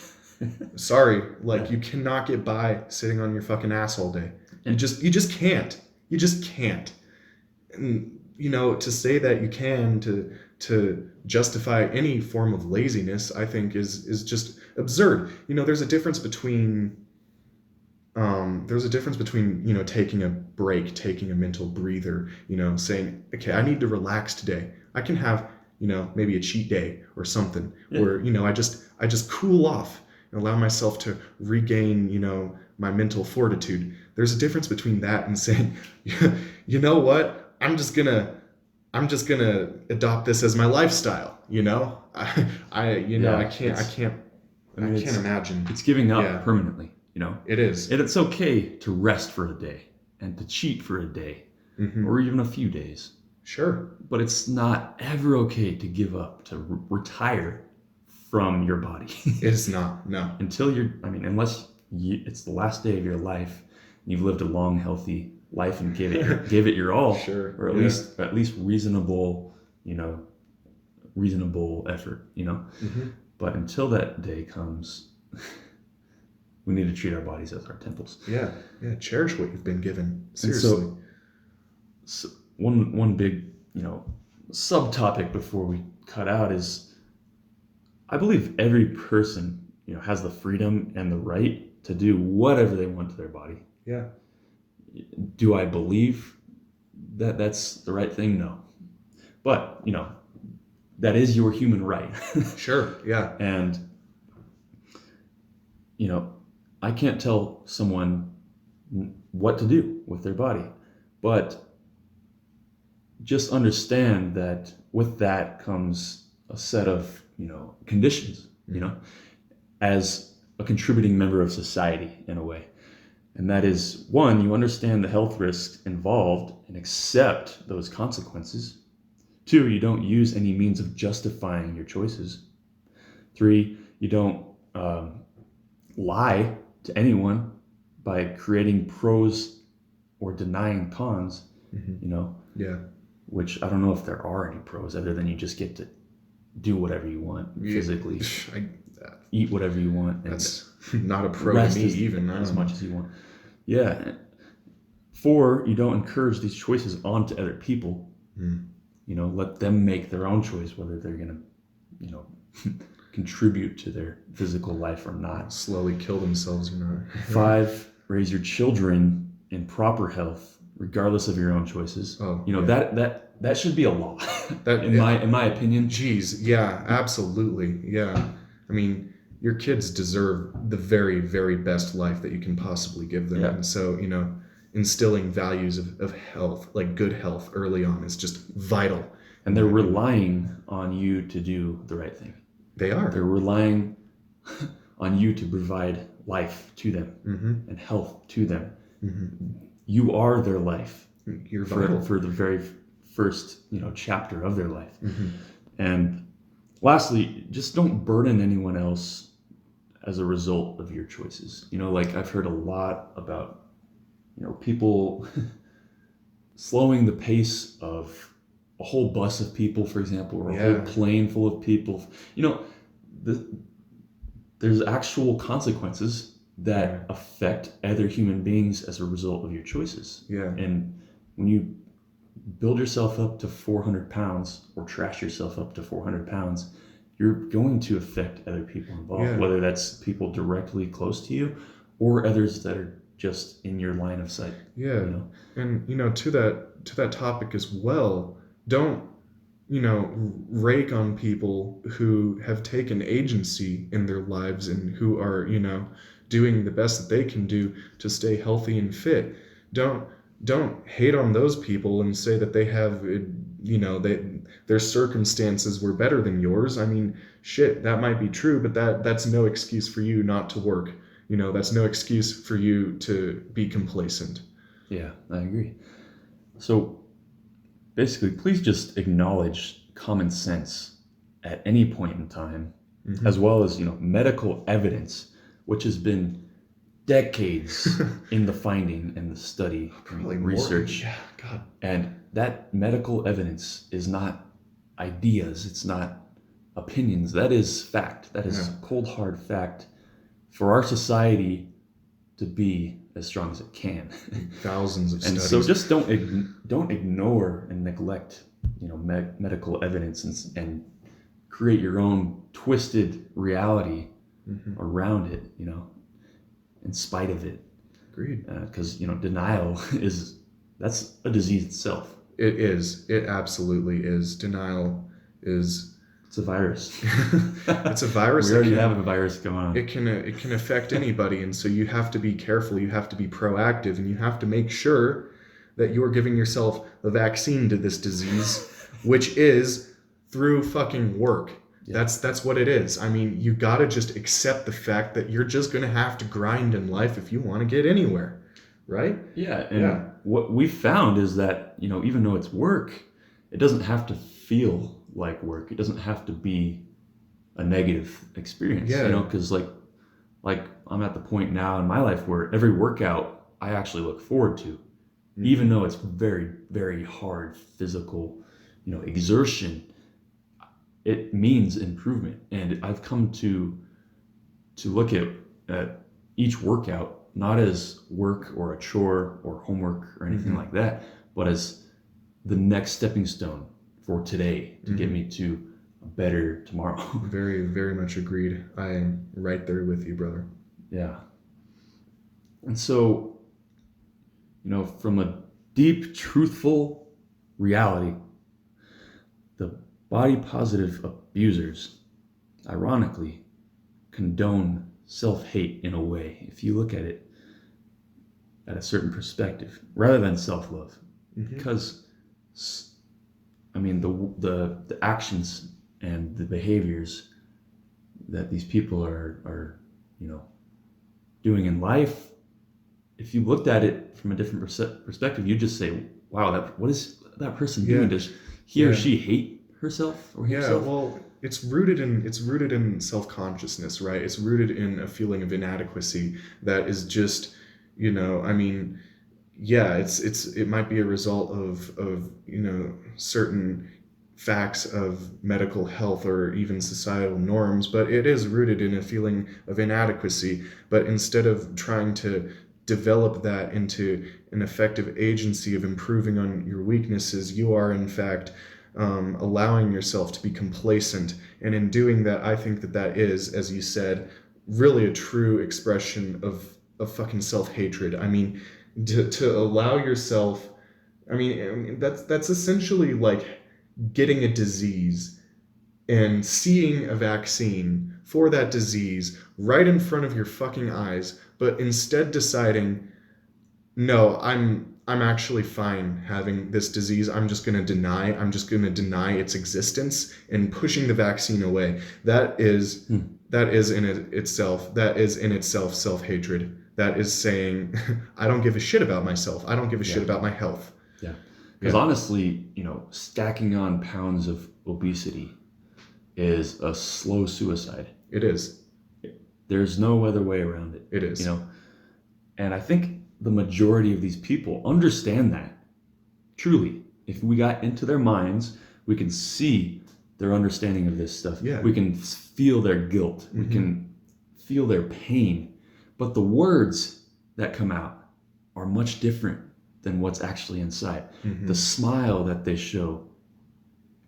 Sorry, you cannot get by sitting on your fucking ass all day. You just can't. You just can't. And to say that you can, to justify any form of laziness, I think is just absurd. There's a difference between taking a break, taking a mental breather, saying, okay, I need to relax today. I can have, maybe a cheat day or something, where, I just cool off and allow myself to regain, my mental fortitude. There's a difference between that and saying, you know what? I'm just gonna adopt this as my lifestyle. I can't imagine. It's giving up permanently. It is. And it's okay to rest for a day and to cheat for a day, or even a few days. Sure. But it's not ever okay to give up, to retire from your body. It's not. No. Until unless it's the last day of your life, and you've lived a long, healthy life and gave it your all, sure, or at least reasonable effort, But until that day comes, we need to treat our bodies as our temples. Yeah. Cherish what you've been given. Seriously. So one big subtopic before we cut out is, I believe every person has the freedom and the right to do whatever they want to their body. Yeah. Do I believe that that's the right thing? No. But, that is your human right. Sure, yeah. And, I can't tell someone what to do with their body. But just understand that with that comes a set of, conditions, as a contributing member of society in a way. And that is, 1, you understand the health risks involved and accept those consequences. 2, you don't use any means of justifying your choices. 3, you don't lie to anyone by creating pros or denying cons, Yeah. which I don't know if there are any pros other than you just get to do whatever you want physically, eat whatever you want, and that's not a pro rest to me even. as much as you want. Yeah. 4, you don't encourage these choices onto other people. Let them make their own choice whether they're going to, contribute to their physical life or not. Slowly kill themselves, 5, raise your children in proper health, regardless of your own choices. That should be a law. In my opinion. Geez, yeah, absolutely, yeah. I mean, your kids deserve the very, very best life that you can possibly give them, and so instilling values of health, like good health, early on is just vital. And they're relying on you to do the right thing. They are. They're relying on you to provide life to them and health to them. You are their life. You're vital for the very first chapter of their life. And lastly, just don't burden anyone else as a result of your choices. Like I've heard a lot about people slowing the pace of a whole bus of people, for example, or a whole plane full of people. There's actual consequences that affect other human beings as a result of your choices. And when you build yourself up to 400 pounds or trash yourself up to 400 pounds, you're going to affect other people involved, whether that's people directly close to you or others that are just in your line of sight. And to that topic as well, don't rake on people who have taken agency in their lives and who are doing the best that they can do to stay healthy and fit. Don't hate on those people and say that they have their circumstances were better than yours. I mean, shit, that might be true, but that's no excuse for you not to work. That's no excuse for you to be complacent. Yeah, I agree. So basically, please just acknowledge common sense at any point in time, as well as, medical evidence, which has been decades in the finding and the study and research. God. And that medical evidence is not ideas. It's not opinions. That is fact. That is cold, hard fact for our society to be as strong as it can. Thousands of studies. And so just don't ignore and neglect, medical evidence and create your own twisted reality around it, in spite of it. Agreed. Because, denial that's a disease itself. It is. It absolutely is. Denial is... It's a virus. It's a virus. We already have a virus going on. It can affect anybody, and so you have to be careful. You have to be proactive, and you have to make sure that you're giving yourself the vaccine to this disease, which is through fucking work. Yeah. That's what it is. I mean, you gotta just accept the fact that you're just gonna have to grind in life if you want to get anywhere, right? Yeah. And what we found is that even though it's work, it doesn't have to feel like work. It doesn't have to be a negative experience, because like I'm at the point now in my life where every workout I actually look forward to, even though it's very, very hard physical, exertion. It means improvement, and I've come to look at each workout not as work or a chore or homework or anything like that, but as the next stepping stone for today to get me to a better tomorrow. Very, very much agreed. I am right there with you, brother. Yeah. And so, from a deep, truthful reality, the body positive abusers, ironically, condone self-hate in a way, if you look at it at a certain perspective, rather than self-love. Because the actions and the behaviors that these people are doing in life, if you looked at it from a different perspective, you'd just say, wow, what is that person doing? Does he or she hate herself or himself? Well, it's rooted in self-consciousness, right? It's rooted in a feeling of inadequacy that is just, I mean, yeah, it might be a result of certain facts of medical health or even societal norms, but it is rooted in a feeling of inadequacy. But instead of trying to develop that into an effective agency of improving on your weaknesses, you are in fact allowing yourself to be complacent. And in doing that, I think that is, as you said, really a true expression of fucking self-hatred. I mean, to allow yourself, that's essentially like getting a disease and seeing a vaccine for that disease right in front of your fucking eyes, but instead deciding, no, I'm actually fine having this disease. I'm just going to deny its existence and pushing the vaccine away. That is in itself self-hatred. That is saying, I don't give a shit about myself. I don't give a shit about my health. Yeah. Because honestly, stacking on pounds of obesity is a slow suicide. It is. There's no other way around it. It is. And I think the majority of these people understand that. Truly. If we got into their minds, we can see their understanding of this stuff. Yeah. We can feel their guilt. We can feel their pain. But the words that come out are much different than what's actually inside. The smile that they show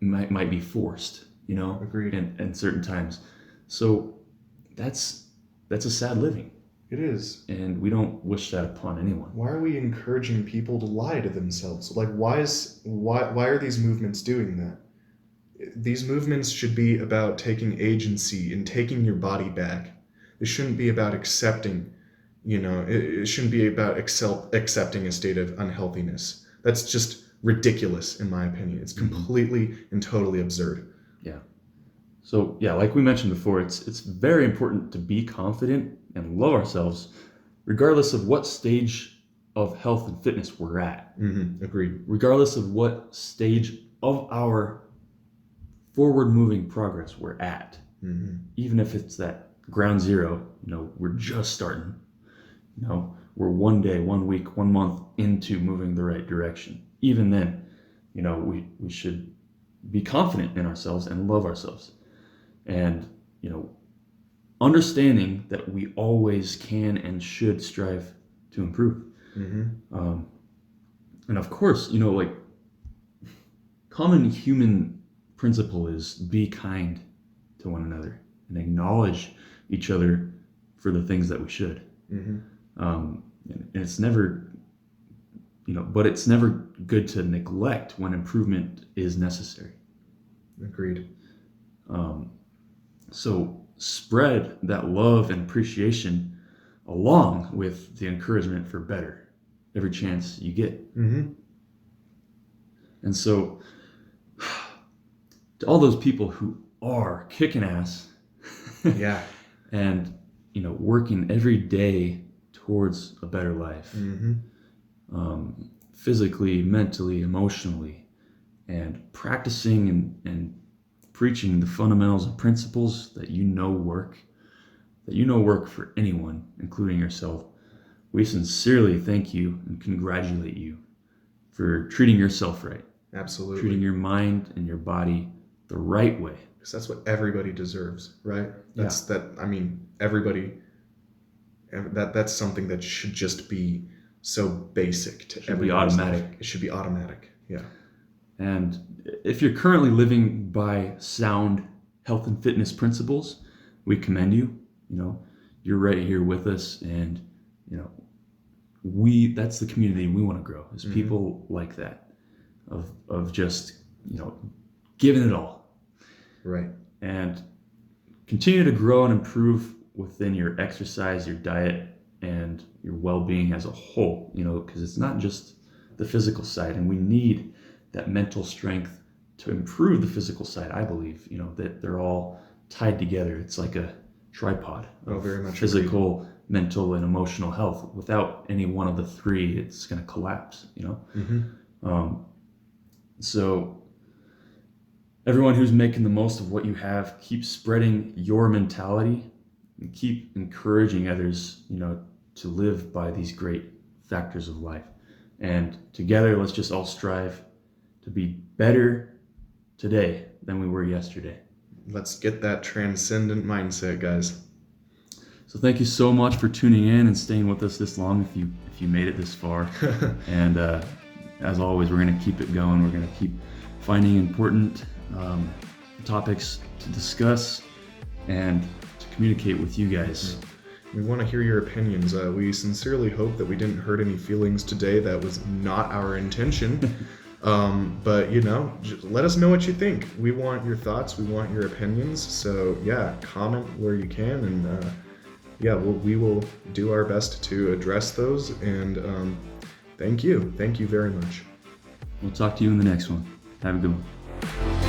might be forced, Agreed. in certain times. So that's a sad living. It is. And we don't wish that upon anyone. Why are we encouraging people to lie to themselves? Like, why are these movements doing that? These movements should be about taking agency and taking your body back. It shouldn't be about accepting, it shouldn't be about accepting a state of unhealthiness. That's just ridiculous, in my opinion. It's completely and totally absurd. Yeah. So, yeah, like we mentioned before, it's very important to be confident and love ourselves, regardless of what stage of health and fitness we're at. Agreed. Regardless of what stage of our forward-moving progress we're at. Even if it's that ground zero, we're just starting. We're 1 day, 1 week, 1 month into moving the right direction. Even then, we should be confident in ourselves and love ourselves. And, understanding that we always can and should strive to improve. And of course, common human principle is be kind to one another and acknowledge each other for the things that we should. And it's never, but it's never good to neglect when improvement is necessary. Agreed. So spread that love and appreciation along with the encouragement for better every chance you get. And so to all those people who are kicking ass Yeah. and working every day towards a better life, physically, mentally, emotionally, and practicing and preaching the fundamentals and principles that work for anyone, including yourself. We sincerely thank you and congratulate you for treating yourself right. Absolutely. Treating your mind and your body the right way. Because that's what everybody deserves, right? Everybody, that's something that should just be so basic to everybody. Be automatic. It should be automatic. Yeah. And if you're currently living by sound health and fitness principles, we commend you. You're right here with us, and that's the community we want to grow, is people like that, of just giving it all. Right. And continue to grow and improve within your exercise, your diet, and your well-being as a whole, because it's not just the physical side, and we need that mental strength to improve the physical side. I believe, that they're all tied together. It's like a tripod of very much physical, mental, and emotional health. Without any one of the three, it's going to collapse, So everyone who's making the most of what you have, keep spreading your mentality and keep encouraging others, to live by these great factors of life. And together, let's just all strive to be better today than we were yesterday. Let's get that transcendent mindset, guys. So thank you so much for tuning in and staying with us this long if you made it this far. And as always, we're going to keep it going. We're going to keep finding important topics to discuss and to communicate with you guys. We want to hear your opinions. We sincerely hope that we didn't hurt any feelings today. That was not our intention. But just let us know what you think. We want your thoughts. We want your opinions. So yeah, comment where you can, and we will do our best to address those. And thank you very much. We'll talk to you in the next one. Have a good one.